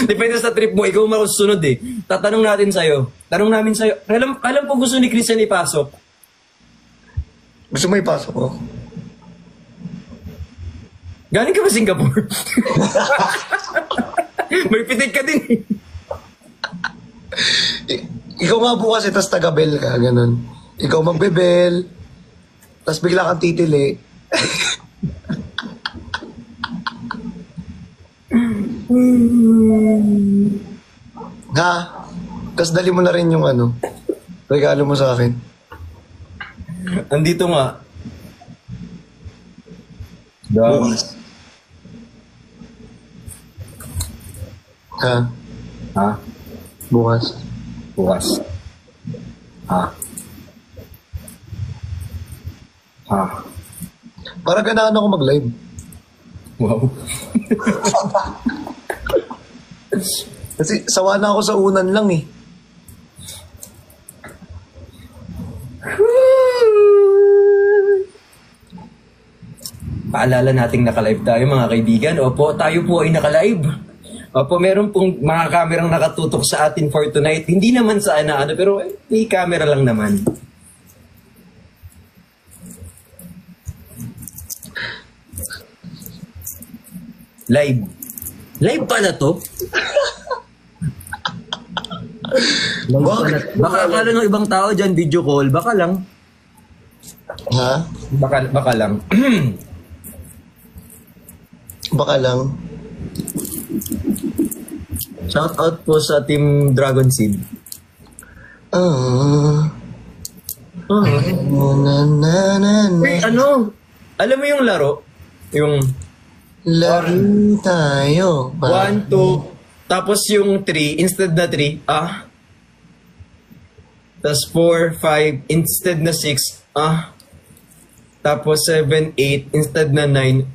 Depende sa trip mo. Ikaw makusunod eh. Tatanong natin sa'yo. Tanong namin sa'yo. Alam po gusto ni Christian ipasok. Gusto mo ipasok ko? Galing ka ba Singapore? May pitik ka din eh. Ikaw nga bukas eh, tas taga-bell ka, ganun. Ikaw magbe-bell, tas bigla kang titili. Ha? Tas dali mo na rin yung regalo mo sa akin. Andito nga. Bukas. Ha? Ha? Bukas. Bukas. Ha? Ha? Para ganahan ako mag-live. Wow. Kasi sawa na ako sa unan lang eh. Paalala nating naka-live tayo mga kaibigan. Opo, tayo po ay naka-live. Opo, meron pong mga kamerang nakatutok sa atin for tonight. Hindi naman sa pero may camera lang naman. Live. Live pala to? Baka akala ng ibang tao dyan, video call. Baka lang. Ha? Baka lang. Baka lang. Shout out po sa Team Dragon Seed. Wait, alam mo yung laro? Yung laro tayo. 1, 2, tapos yung 3, instead na 3, tapos 4, 5, instead na 6, tapos 7, 8, instead na 9,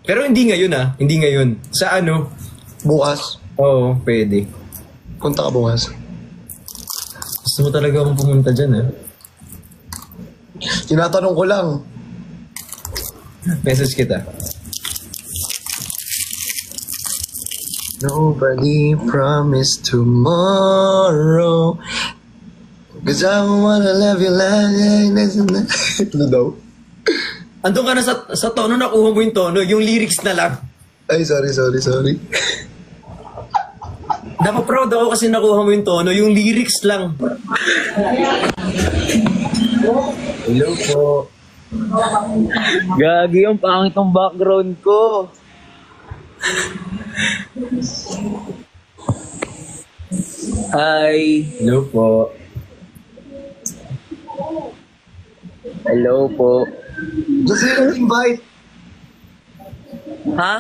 Pero hindi ngayon hindi ngayon. Sa Bukas. Oo, pwede. Punta ka bukas. Gusto mo talaga akong pumunta dyan Tinatanong ko lang. Message kita. Nobody promised tomorrow. Cause I wanna love you like Ano daw? Andun ka na sa tono, nakuha mo yung tono. Yung lyrics na lang. Ay, sorry. Dapat proud ako kasi nakuha mo yung tono. Yung lyrics lang. Hello po. Gagi, yung pangit ng background ko. Hi. Hello po. Hello po. Gusto nyo invite? Ha?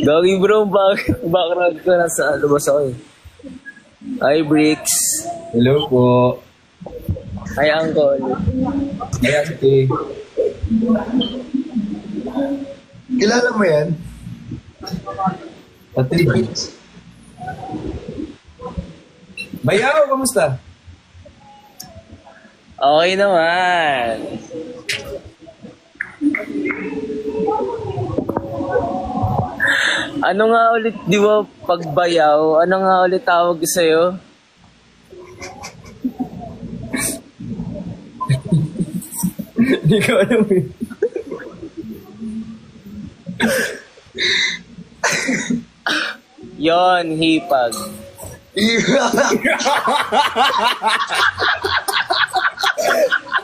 Gagi bro, background ko nasa labas ako eh. Hi Bricks. Hello po. Ay, uncle. Ayan, eh. Kilala mo yan? Pati Bayaw, kamusta? Okay naman. Ano nga ulit, di ba, pagbayaw? Ano nga ulit tawag sa'yo? Hindi ko alam eh. Yon, hipag.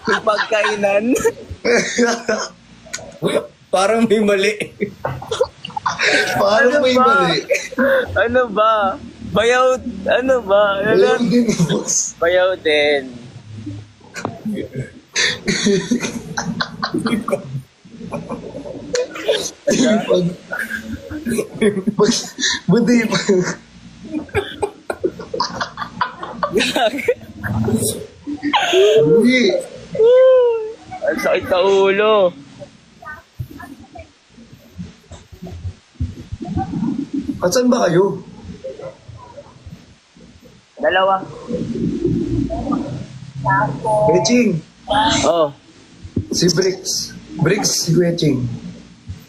Yung pagkainan. Parang may mali. Paano may mali? Ano ba? Bayaw, ano ba? Ayaw din, boss. Bayaw din. Pag... Buti pa. Hindi. Ang sakit sa ulo. Asan ba kayo? Dalawa. Weching. Oh, Si Bricks. Bricks, si Weching.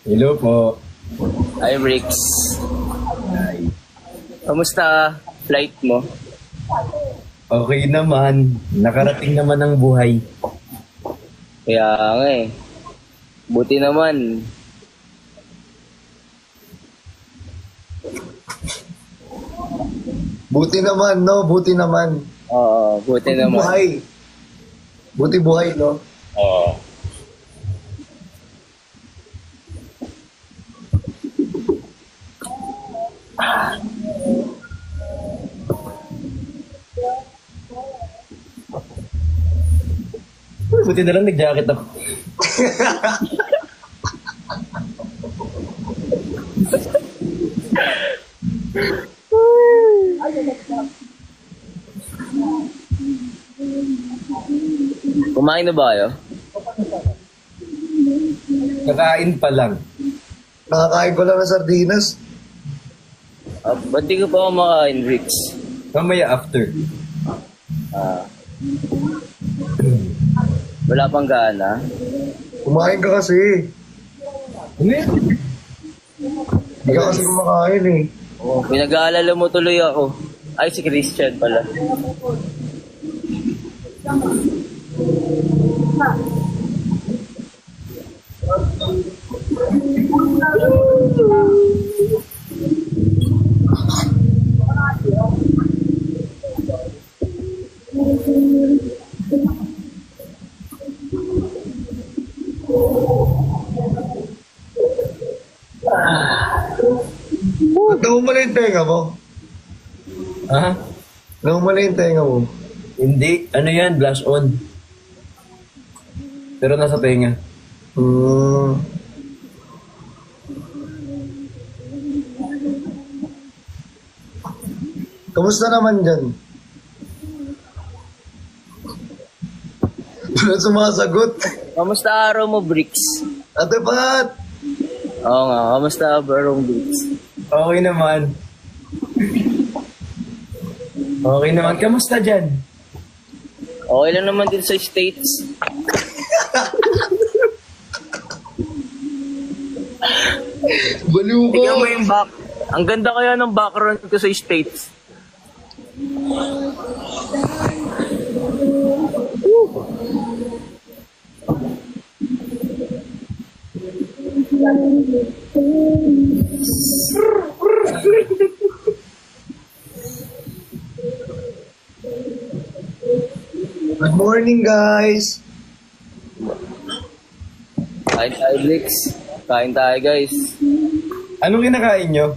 Hello po. hi Bricks. Kamusta flight mo? Okay naman. Nakarating naman ang buhay. Kaya nga eh. Buti naman. Buti naman, no? Buti naman. Oo, buti naman. Buhay. Buti buhay, no? Oo. Buti na lang nag-jacket ako. Kumain na ba kayo? Kakain pa lang. Nakakain ko lang ng sardinas. Ba't di ko pa kumakain, Bricks? Mamaya after. Wala pang gana? Kumain ka kasi. Ano yan? Hindi ka kasi kumakain eh. Oo, pinag-aalala mo tuloy ako. Ay, si Christian pala. Ba't namumala yung tenga mo? Ha? Namumala yung tenga mo? Hindi. Ano yan? Blush on. Pero nasa tenga. Hmm. Kamusta naman dyan? Wala sumasagot. Kamusta araw mo, Bricks? Ate Pat! Oo nga, kamusta araw mo, Bricks? Okay naman. Okay naman. Kamusta dyan? Okay lang naman din sa States. Baliw ka! Tingnan mo yung back. Ang ganda kaya ng background ko sa States. Good morning, guys! Kain tayo, Bricks. Kain tayo, guys. Anong kinakain nyo?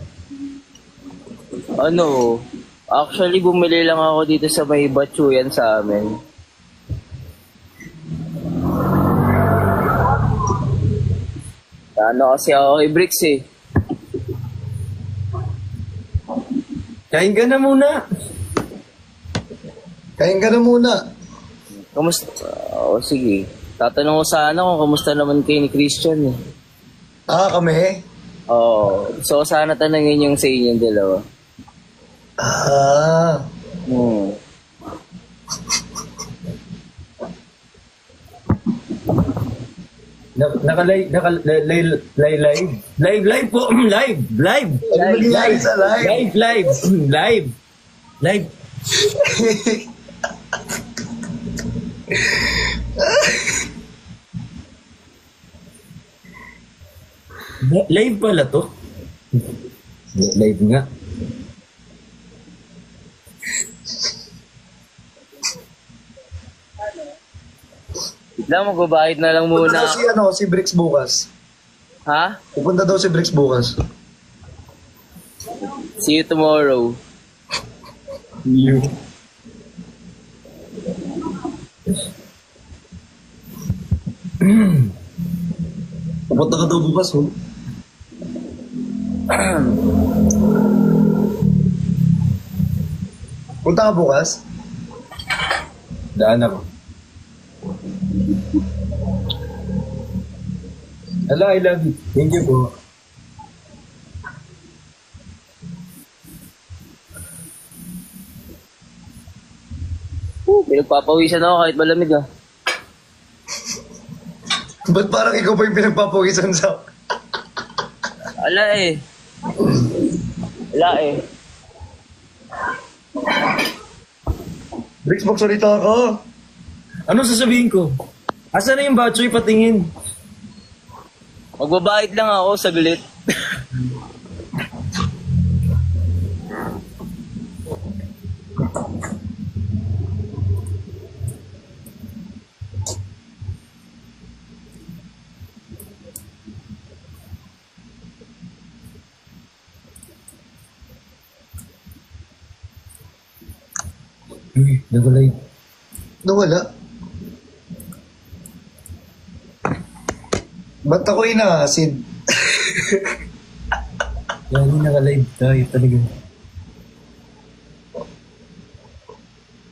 Ano? Actually, bumili lang ako dito sa may Batsuyan sa amin. Ano kasi ako kay Bricks eh. Kain ka na muna. Kain ka na muna. Kamusta? Sige. Tatanong ko sana kung kamusta naman kayo ni Christian eh. Kami? Oo. So, sana tanongin yung sa inyong dalawa. Hmm. Live po. Live. Ano nangyayari sa live? Live. Live pala to. Live nga. Bigla, magbabayad na lang Pupunta muna. daw si Bricks bukas. Ha? Pupunta daw si Bricks bukas. See you tomorrow. Pupunta ka daw bukas, oh. Punta ka bukas? Daan ako. Hello, I love you. Thank you po. Pinagpapawisan ako kahit malamig ah. Ba't parang ikaw pa yung pinagpapawisan sa... Wala eh. Bricks, magsalita ka. Ano sasabihin ko? Asa na yung batchoy patingin? Magbabayad lang ako saglit. Uy, nag-live. Nawala. Ba't ako inaasid? Yan, naka-live tayo talaga.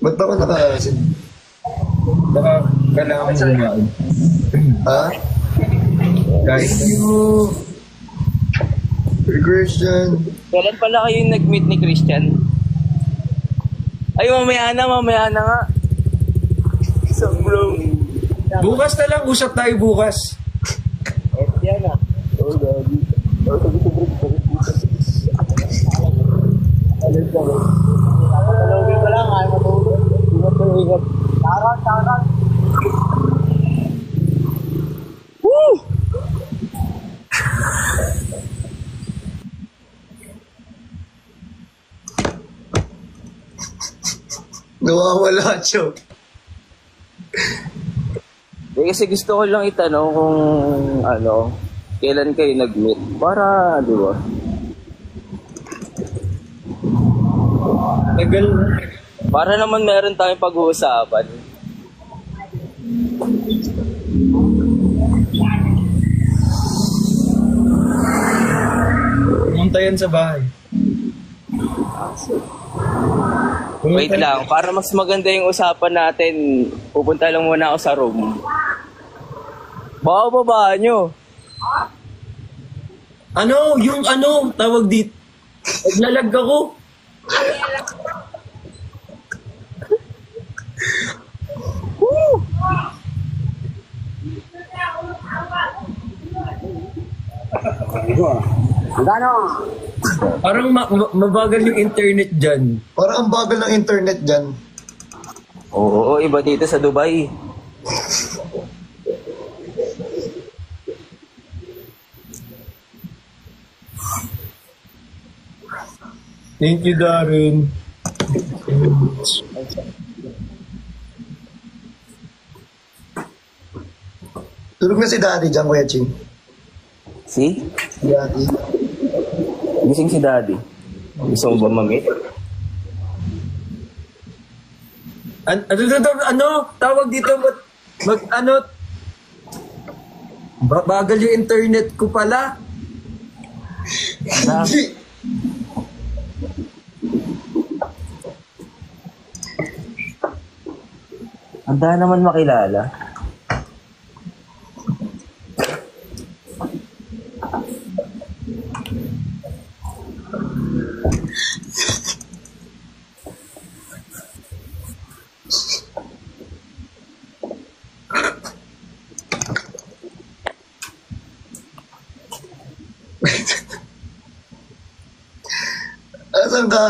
Ba't ako naka-acid? Baka kailangan mo lumaan. Ha? Kahit Hey, Christian. Kailan pala kayo nag-meet ni Christian? Ay, mamaya na nga. So, bro. bukas na lang, usap tayo bukas. Yan ah. Oh, daddy. Oh, sabi ko, bro. Talawin ko lang, ay matulog. Ingat. Tarang. Woo! Nawawala siya. Kasi gusto ko lang itanong kung kailan kayo nag-meet. Para, di ba? Tagal. Para naman meron tayong pag-uusapan. Pumunta yan sa bahay. Wait lang, para mas maganda yung usapan natin, pupunta lang muna ako sa room. Baka babaan nyo. Tawag dito. Naglalag ako. Parang mabagal yung internet dyan. Parang ang bagal ng internet dyan. Oo, iba dito sa Dubai. Thank you, Darren. Tulog na si Daddy dyan, Kuya Ching. Si? Si Daddy. Gising si Daddy. Gusto mo ba mamit? Tawag dito, bagal yung internet ko pala. Handa naman makilala. Asan ka?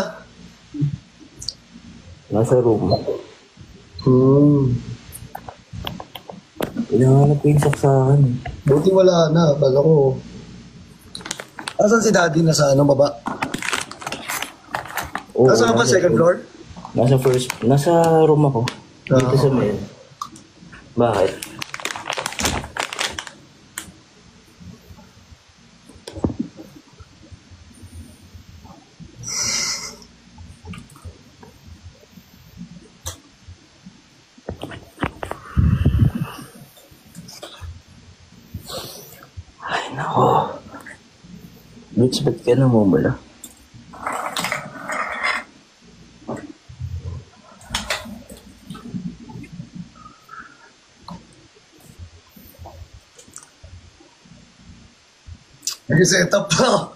Nasa room. Kailangan ko yung saksakan. Buti wala na. Kala ko. Asan si daddy? Nasa ano, baba? Oo, Nasa ka ba? Second floor? Nasa room ako. Dito sa main. Bakit? Ay, nako. Bitch, ba't ka namumula? Nag-set up pa.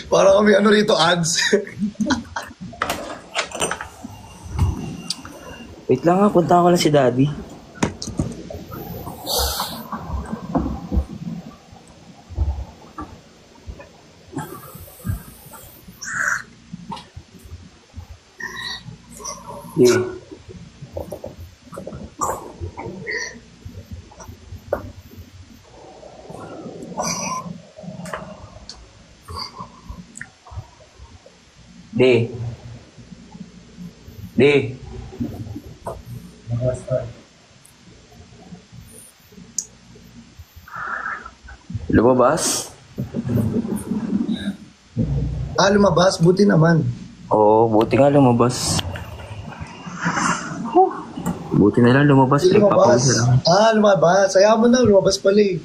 Para kami ano rito, ads. Wait lang nga, punta ko lang si daddy. Yeah. Di. Lumabas? Lumabas. Buti naman. Oo, buti nga lumabas. Buti na lang lumabas. Lumabas. Nagpapawis lang. Lumabas. Ayaw mo na. Lumabas pala eh.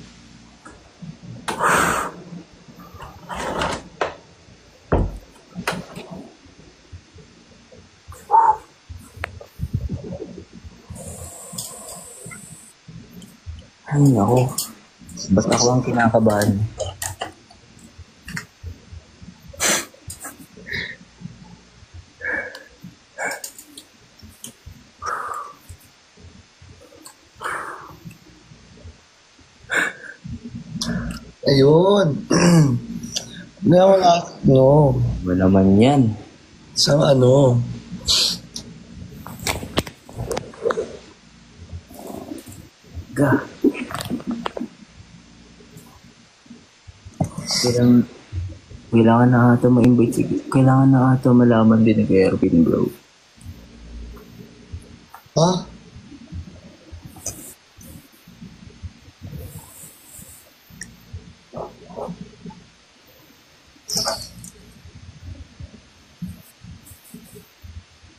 Ay, ako. Ba't ako ang kinakabahan? Ayun. Wala. No. Ba naman yan? Isang ano. Ga. Kailangan na ata ma-invite. Kailangan na ata malaman din kay Erwin, bro. Ha?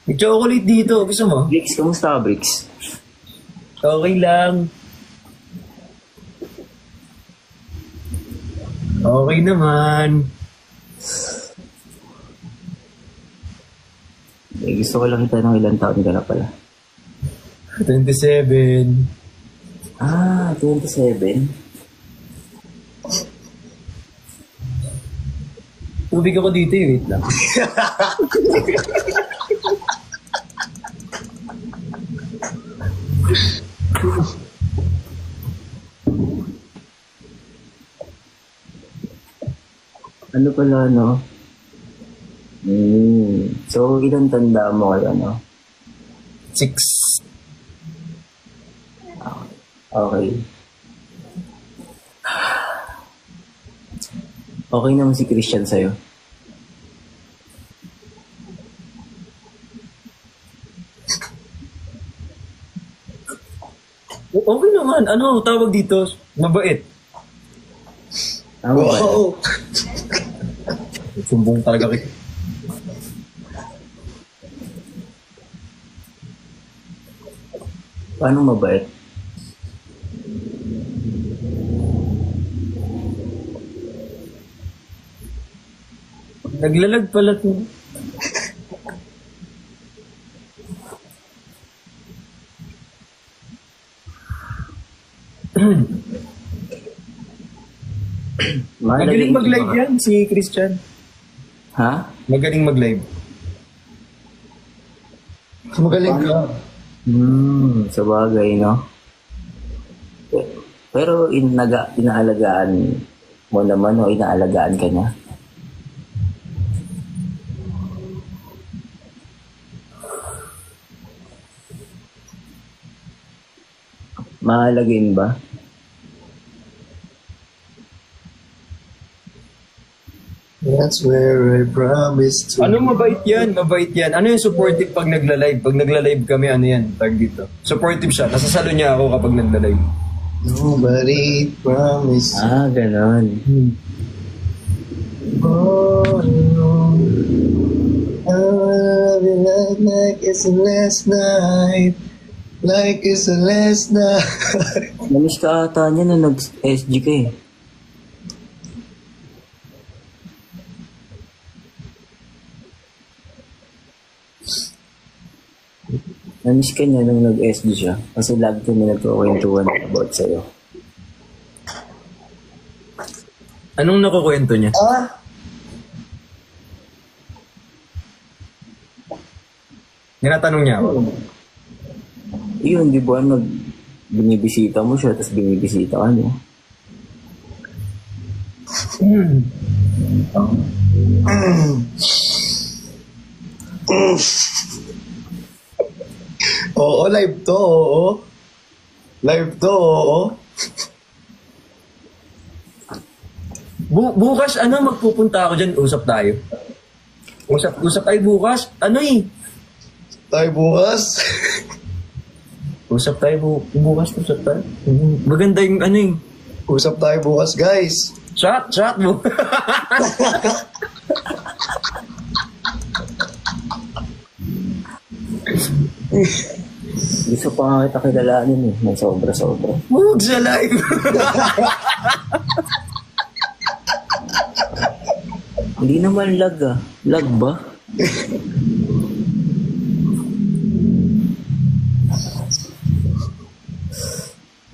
May chocolate dito. Gusto mo? Bricks, kamusta Bricks? Okay lang. Okay naman. Eh, gusto ko lang itanong ilang taon ka na pala. 27. 27? Tubig ako dito eh. Wait lang. Ano pala, no? So, ilang tanda mo kayo, no? 6. Okay. Okay naman si Christian sa'yo. Okay naman. Ano tawag dito? Mabait. Tama ba? Wow. Sumbong talaga kayo. Paano mabait? Naglalag pala to. Magaling mag-live yan, si Christian. Ha? Magaling mag-live. Magaling ka. Sa bagay, no? Pero inaalagaan mo naman o inaalagaan ka niya? Mahalagain ba? That's where I promised to... Ano mabait yan? Mabait yan. Ano yung supportive pag nagla-live? Pag nagla-live kami, ano yan? Tag dito. Supportive siya. Nasasalo niya ako kapag nagla-live. Nobody promised. Ganon. Oh, no. I love you like it's the last night. Like it's the last night. Namiss ka ata niya na nag-SG ka eh. Namiss ka niya nung nag-SG siya. Kasi lagi kami nagkukwentuhan about sa'yo. Anong nakukwento niya? Ginatanong niya ako. Yun, di ba binibisita mo siya, tapos binibisita ka niya. Oo, live to, oo. Live to, oo. Bukas, magpupunta ako dyan. Usap tayo. Usap tayo bukas. Tayo bukas. Usap tayo bukas. Maganda yung Usap tayo bukas, guys. Chat mo. Gusto pa nga kita kilalanin eh. May sobra-sobra. Huwag sa live. Hindi naman lag ah. Lag ba?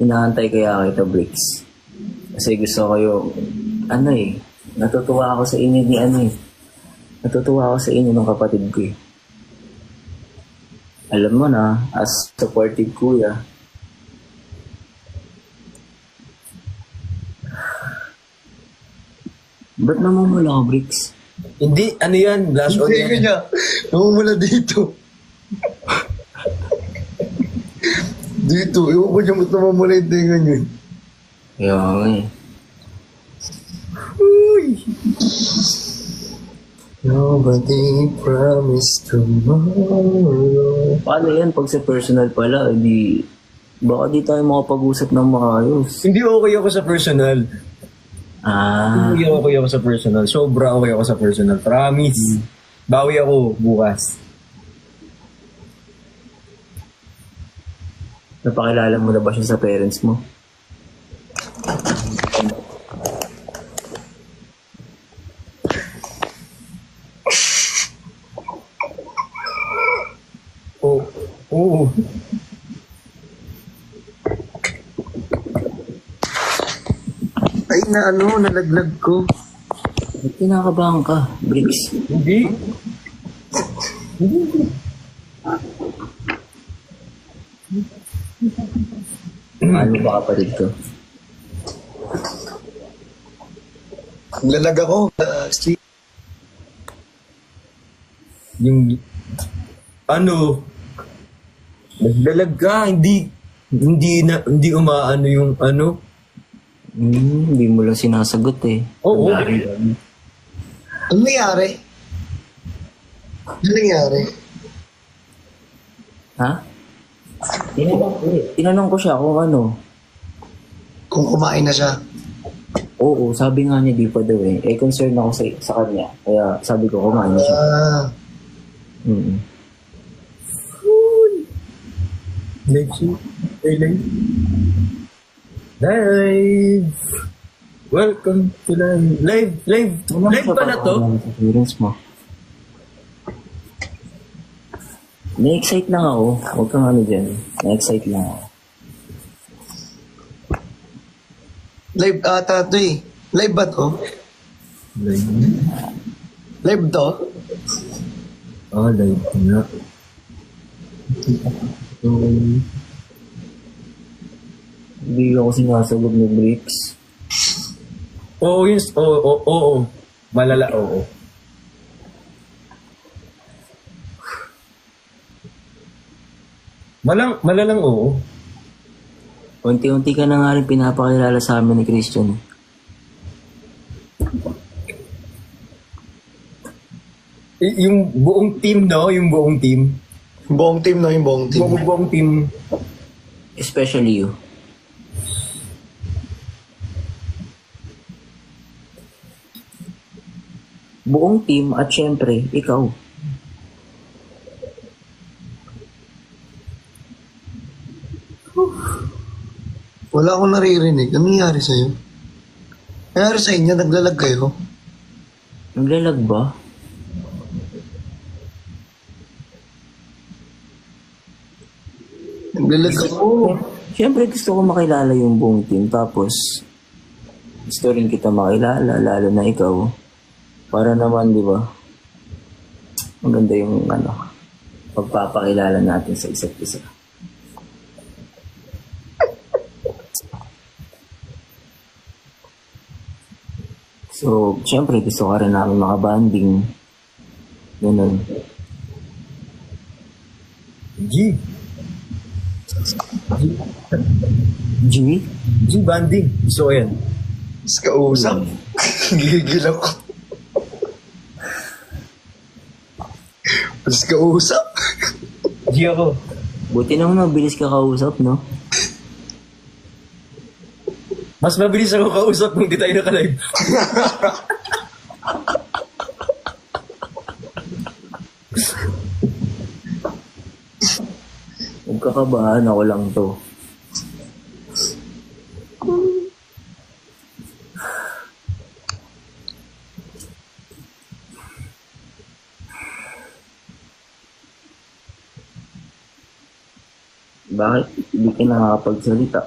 Inaantay kaya kita, Bricks. Kasi gusto ko yung, natutuwa ako sa inyo ni Natutuwa ako sa inyo ng kapatid ko eh. Alam mo na, as supportive kuya, ba't namumula ka, Bricks? Hindi, yan? Blush on Hindi yan. ka niya. Namumula dito. Dito. Ewan ko niya mas namumula yung tinga niya. Kaya nga eh. Nobody promised tomorrow. Paano yan pag sa personal pala, baka di tayo makapag-usap ng maayos. Hindi okay ako sa personal. Hindi okay ako sa personal. Sobra okay ako sa personal. Promise. Bawi ako bukas. Napakilala mo na ba siya sa parents mo? Oo. Ay, nalaglag ko. Ba't kinakabahan ka, Bricks? Hindi. Ano ba kapatid ko? Naglalag ako. Yung naglalag ka, hindi umaano yung Hindi mo lang sinasagot eh. Oo. Ano nangyari? Ha? Tinanong ko siya kung ano. Kung kumain na siya. Oo, sabi nga niya di pa daw eh. Concern ako sa kanya. Kaya sabi ko kumain na siya. Live! Welcome to live. Live pala to? Experience mo. Na-excite lang ako. Huwag kang dyan. Na-excite lang ako. Live ata to eh. Live ba to? Live to? Live nga. Hindi ako sinasagot ng breaks. Oo, yun. Oo. Malala, oo. Malalang oo. Unti-unti ka na nga rin pinapakilala sa amin ni Christian. Yung buong team, no? Yung buong team. Buong team no, yung buong team. Buong team. Especially you. Buong team at syempre, ikaw. Wala akong naririnig. Ano nangyari sa'yo? Nangyari sa inyo? Naglalag kayo? Naglalag ba? Naglalag ako. Syempre gusto ko makilala yung buong team. Tapos, gusto rin kita makilala, lalo na ikaw. Para naman, di ba? Maganda yung pagpapakilala natin sa isa't isa. So, syempre gusto ka rin namin makabanding. Ganun. G. Banding. Gusto ko yan. Mas kausap. Gigil ako. Mas kausap. G ako. Buti naman mabilis ka kausap, no? Mas mabilis ako kausap kung di tayo naka-live. Huwag kakabahan, ako lang to. Bakit hindi ka nakakapagsalita?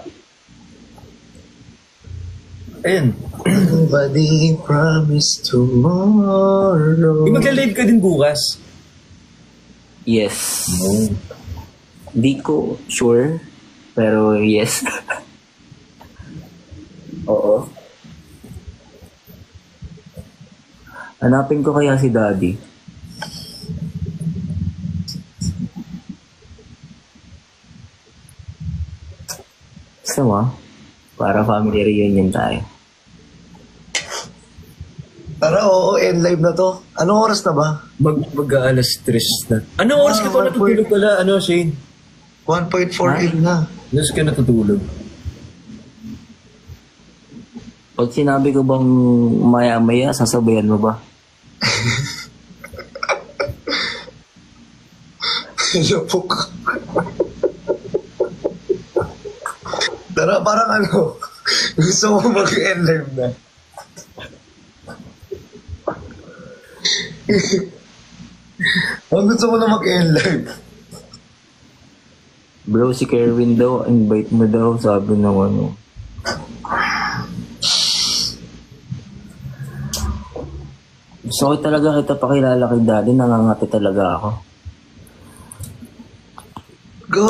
Ayun. Nobody promised tomorrow. Magla-live ka din bukas. Yes. Di ko sure, pero yes. Oo. Hanapin ko kaya si Daddy. Gusto mo? Para family reunion tayo. Tara, oo, end live na to. Anong oras na ba? Mag-aalas 3 na. Anong oras ka pa natutulog pala, Shane? 1.48 na. Oras ka natutulog? Pag sinabi ko bang maya-maya, sasabayan mo ba? Lapok. Tara, parang gusto mo mag-end live na. Gusto mo na mag-end live. Bro, si Kerwin daw, invite mo daw, sabi ng Gusto ko talaga kita pakilala kay Daddy, nangangati talaga ako. Go.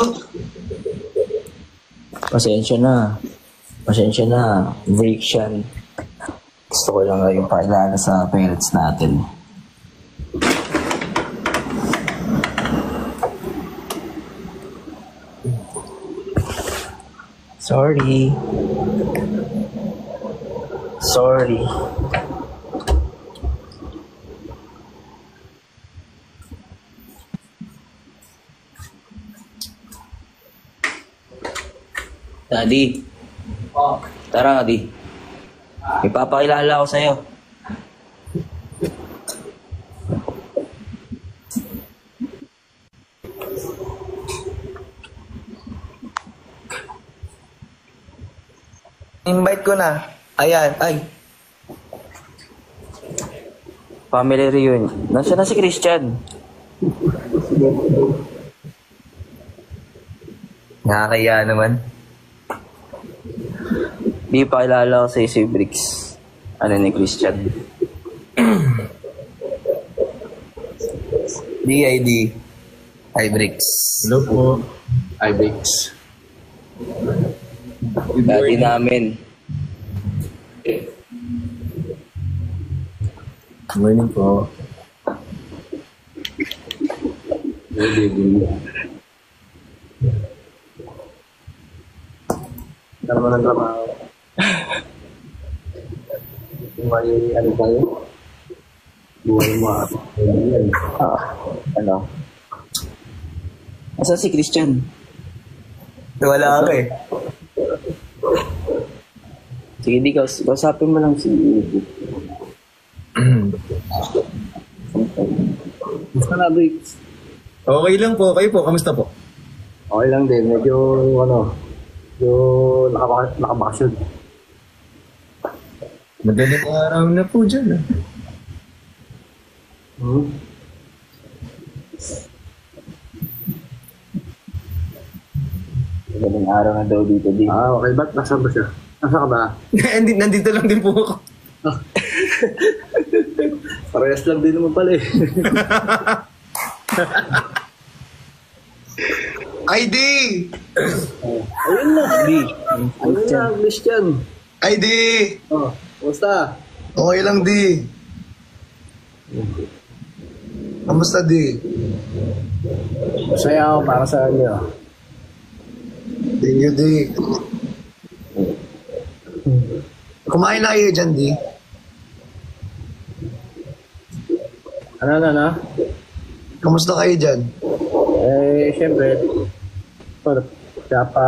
Pasensya na, break yan. Gusto ko lang yung pakilala sa parents natin. Sorry. Daddy. Tara, Daddy. Ipapakilala ako sa'yo. Invite ko na. Ayan, ay. Family reunion. Nasaan na si Christian? Nakakaya naman. Di pa kilala ko sa'yo si Bricks. Ano ni Christian? DID. Ibricks. Hello po. Ibricks. Dati namin. Morning po. Good evening. Tama ng trabaho. May ano tayo? Buhay mo ako. Ano? Asa si Christian? Wala ako eh. Sige, di kausapin mo lang si Gusto na, Bricks. Okay lang po. Kayo po, kamusta po? Okay lang din. Medyo, nakabakasyon. Madaling araw na po dyan. Galing araw na daw dito din. Okay. Ba't nasaan ba siya? Nasaan ka ba? Nandito lang din po ako. Parehas lang din naman pala eh. ID! Ayun na. Ayun na, Christian. ID! Kumusta? Okay lang, di. Kamusta, di? Masaya ako para sa inyo. Thank you, di. Kumain na kayo dyan, di. Ano? Kamusta kayo dyan? Siyempre, kaya pa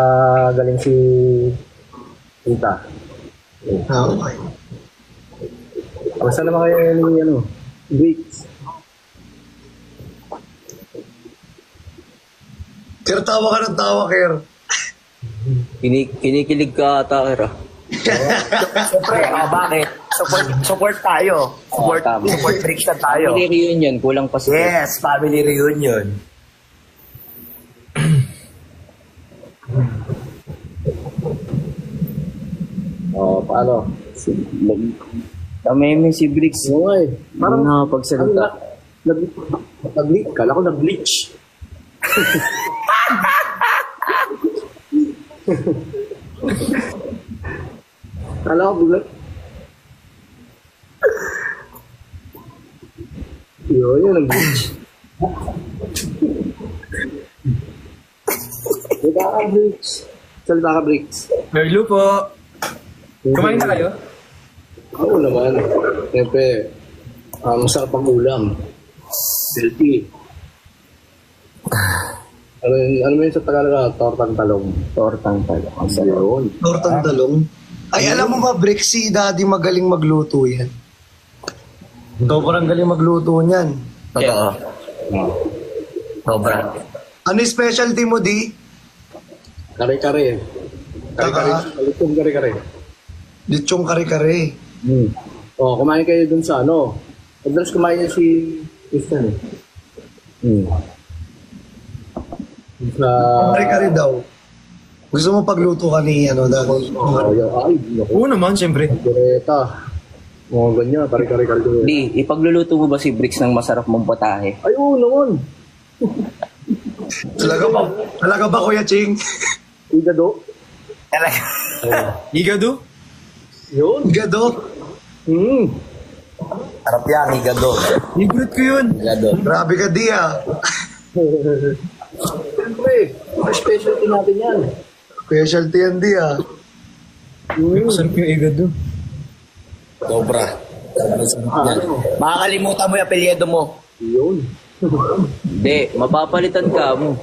galing si Tita. Okay. Kamusta naman kayo ni Bricks? Kaya tawa ka ng tawa, Ker. Kinikilig ka ata, Kira. Siyempre, bakit? Support tayo. Tama. Support Bricks na tayo. Family reunion, kulang pa sa... Yes, family reunion. Paano? Kami si Bricks. Oo nga eh. Parang nakapagsalita. Nag-bleach. Kala ko nag-bleach. Kala ko bulat. Yun, nag-bleach. Salita ka, Bricks. Salita ka, Bricks. Hello po. Kumain na kayo? Oo naman. Siyempre, masarap ang ulam. Healthy. Ano yun sa Tagalog? Tortang talong. Tortang talong. Ang sarap. Yun. Tortang talong. Ay, alam mo ba, Brick, si Daddy magaling magluto yan. Sobrang galing magluto niyan. Totoo. Sobra. Ano yung specialty mo, di? Kare-kare. Kare-kare. Lutong kare-kare. Lechong kare-kare. Kumain kayo dun sa Madalas kumain niya si Christian eh. Sa... Kare-kare daw. Gusto mo pagluto ka ni Daddy? Oo naman, siyempre. Direta. Mga ganyan, kare-kare. Di, ipagluluto mo ba si Bricks ng masarap mong batahe? Ay, oo naman. Talaga ba, Kuya Ching? Igado. Igado? Yun. Gado. Harap yan, higado. Favorite ko yun. Higado. Grabe ka, di Siyempre, specialty natin yan. Specialty yan, di Masarap yung igado. Sobra. Makakalimutan mo yung apelyido mo. Yun. Hindi, mapapalitan ka mo.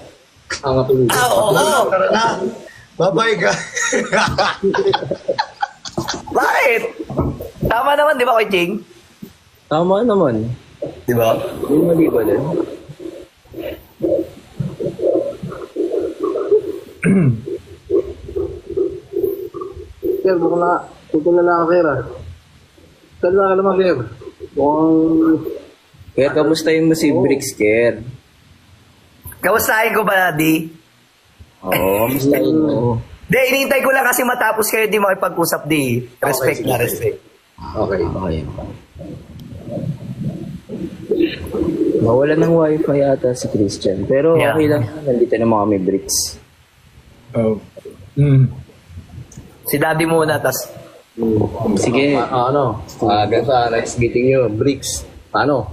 Ang apelyido. Oo. Tara na. Bye-bye ka. Bakit? Tama naman, di ba, Kuya Ching? Tama naman. Di ba? Yung mali ba din? Ker, mukhang na. Tutulala ka, Ker. Salita ka naman, Ker. Mukhang... Kaya kamustahin mo si Bricks, Ker? Kamustahin ko ba, Daddy? Oo, kamustahin mo. Hindi, inintay ko lang kasi matapos kayo di makipag-usap di. Respect Okay, na sige. respect. Okay. Okay. Mawala ng wifi ata si Christian. Pero Yeah. okay lang. Nandito naman kami bricks. Oh. Mm. Si daddy muna, tas Sige. Ganito, next meeting nyo, Bricks. Paano?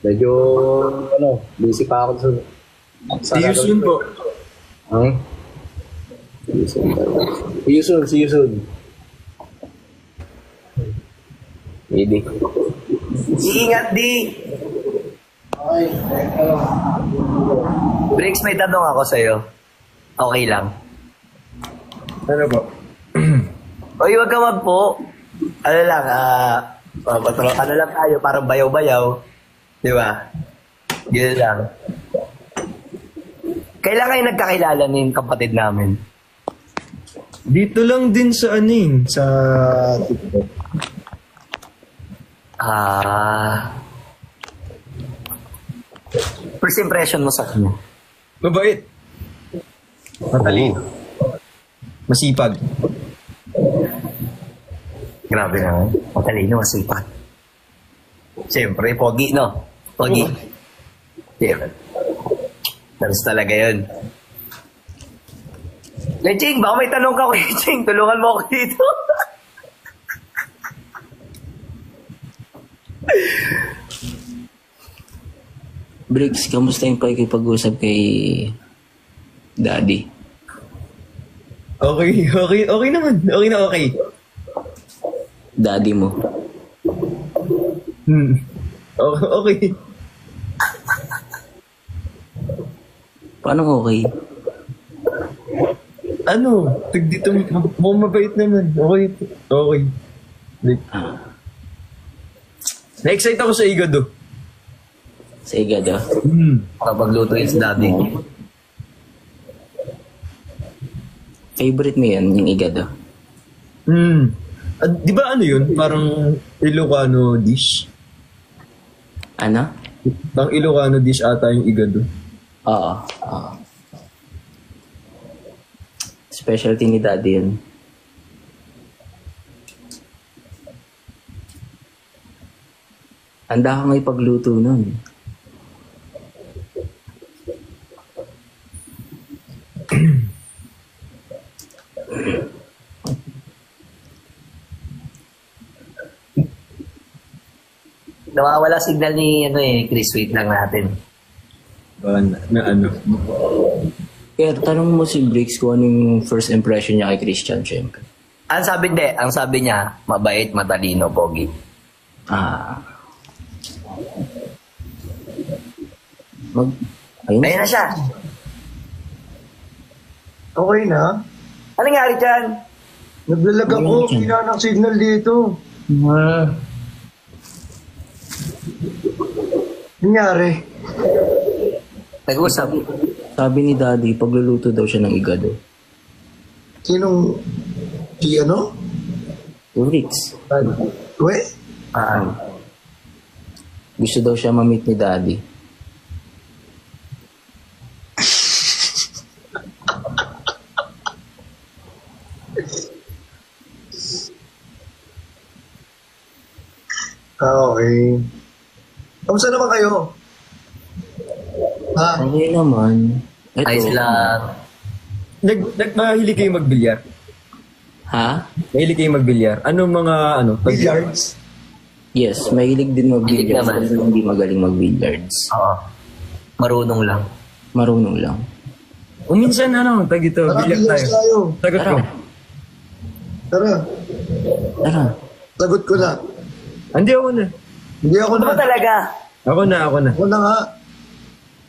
Medyo, busy pa ako See you soon po. See you soon. Pwede. iingat di. Bricks, may tanong ako sa'yo. Okay lang. Ano po? Oy, wag ka magpo. Ano lang, ano lang tayo, parang bayaw-bayaw. Di ba? Yun lang. Kailan kayo nagkakilala ni kapatid namin? Dito lang din sa sa TikTok. First impression mo sa kanya? Mabait. Matalino. Masipag. Grabe naman. Matalino, masipag. Siyempre, pogi, no? Pogi. Siyempre. Tapos talaga yun. Ching, baka may tanong ka kay Ching. Tulungan mo ako dito. Bricks, kamusta yung pakikipag-usap kay Daddy? Okay naman. Okay na okay. Daddy mo. Okay. Paano okay? Ano? Dito mo mabait naman. Okay. Na-excite ako sa igado. Sa igado? Kapag luto yun si daddy. Favorite mo yan, yung igado? Di ba ano yun? Parang Ilocano dish? Ano? Parang Ilocano dish ata yung igado. Oo. Specialty ni Daddy yun. Handa ka nga ipagluto nun. Nawawala signal ni Chris. Wait lang natin. Na ano? Kaya tanong mo si Bricks kung anong first impression niya kay Christian, syempre. Ang sabi niya, mabait, matalino, pogi. Ayun Ayun na siya. Okay na? Ano nangyari dyan? Naglalag ako. Kina ng signal dito. Nangyari? Nag-usap. Sabi ni Daddy, pagluluto daw siya ng igado. Sinong... Si ano? Bricks. We? Gusto daw siya ma-meet ni Daddy. Okay. Kamusta naman kayo? Ha? Okay naman. Ito. Ayos lang. Mahilig kayo magbilyar? Ha? Mahilig kayo magbilyar? Anong mga Billiards? Yes, mahilig din mag-billiards. Mahilig naman. Pero hindi magaling mag-billiards. Oo. Marunong lang. Marunong lang. O minsan tag ito, Tara, bilyar billiards tayo. tayo. Sagot ko. Tara. Tara. Sagot ko na. Hindi ako na. Hindi ako Ano na. ba talaga? Ako na. Ako na nga.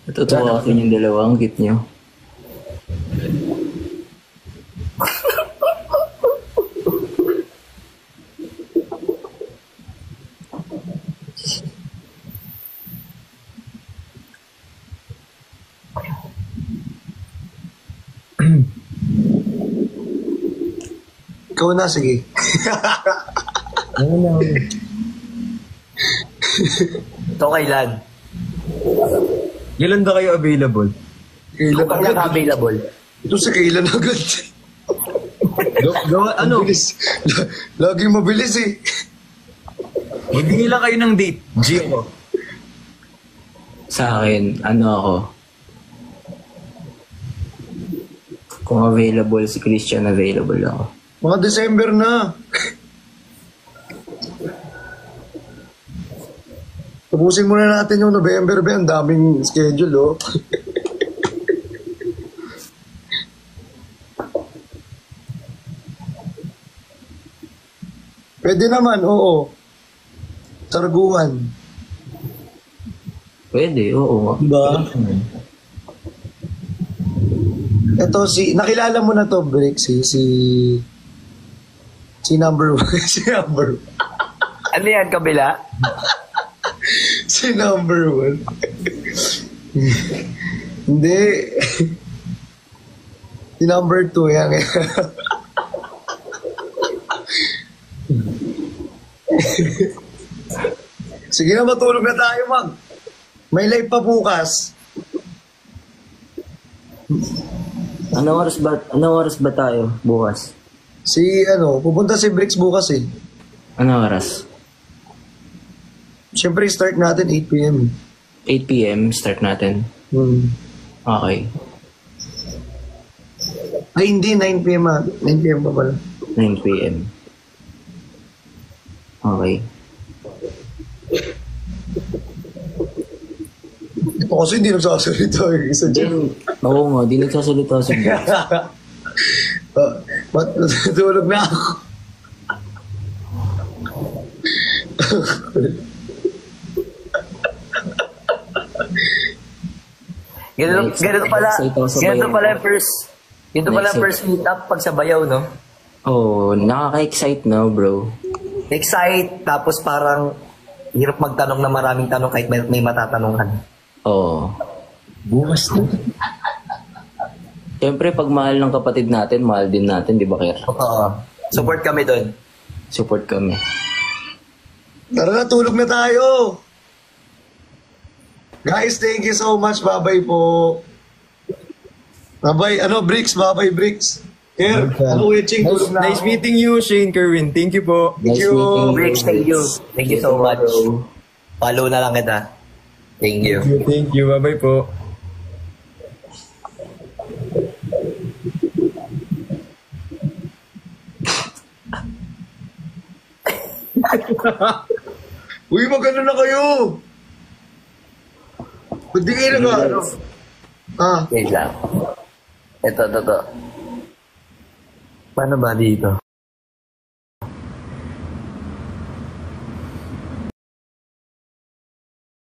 Natutuwa ako yung dalawa. Ang cute nyo. Ikaw na, sige. Ito kailan? Kailan ba kayo available? Kung kailan ka available? Ito sa kailan agad. Ano? Bilis. Laging mabilis eh. Hindi lang kayo ng date. Gio. Sa akin, ano ako? Kung available si Christian, available ako. Mga December na. Tapusin muna natin yung November ba? Ang daming schedule, oh. Pwede naman, oo. Sarguan. Pwede, oo. Diba? Ito, nakilala mo na to, Brick, si number one. Si number one. Ano yan, kabila? Si number one. Hindi. Si number two, yan. Sige na, matulog na tayo, Mag. May live pa bukas. Anong oras ba tayo bukas? Pupunta si Bricks bukas eh. Anong oras? Siyempre, start natin 8 p.m. 8 p.m. start natin. Okay. Ay, hindi. 9 p.m. 9 p.m. pa pala. 9 p.m. Okay. Ito kasi hindi nagsasalita yung isa dyan. Oo nga, di nagsasalita sa Matulog na ako. Ganito pala yung first meet up pag sa Bayaw, no? Oo, nakaka-excite no, bro. Excite, tapos parang hirap magtanong na maraming tanong kahit may matatanungan. Oo. Bukas na. Siyempre, pag mahal ng kapatid natin, mahal din natin, di ba, Ker? Oo. Support kami doon. Support kami. Tara na, tulog na tayo. Guys, thank you so much. Bye-bye po. Bye-bye. Bricks? Bye-bye, Bricks. Ker, Ching? Tulog na Nice ako. meeting you, Shane Kerwin. Thank you po. Nice you. meeting Bricks, thank you. Thank you so much. Follow na lang kita. Thank you. Thank you. Bye-bye po. Uy, magano na kayo? Ba't di kayo Wait lang. Ito. Paano ba dito?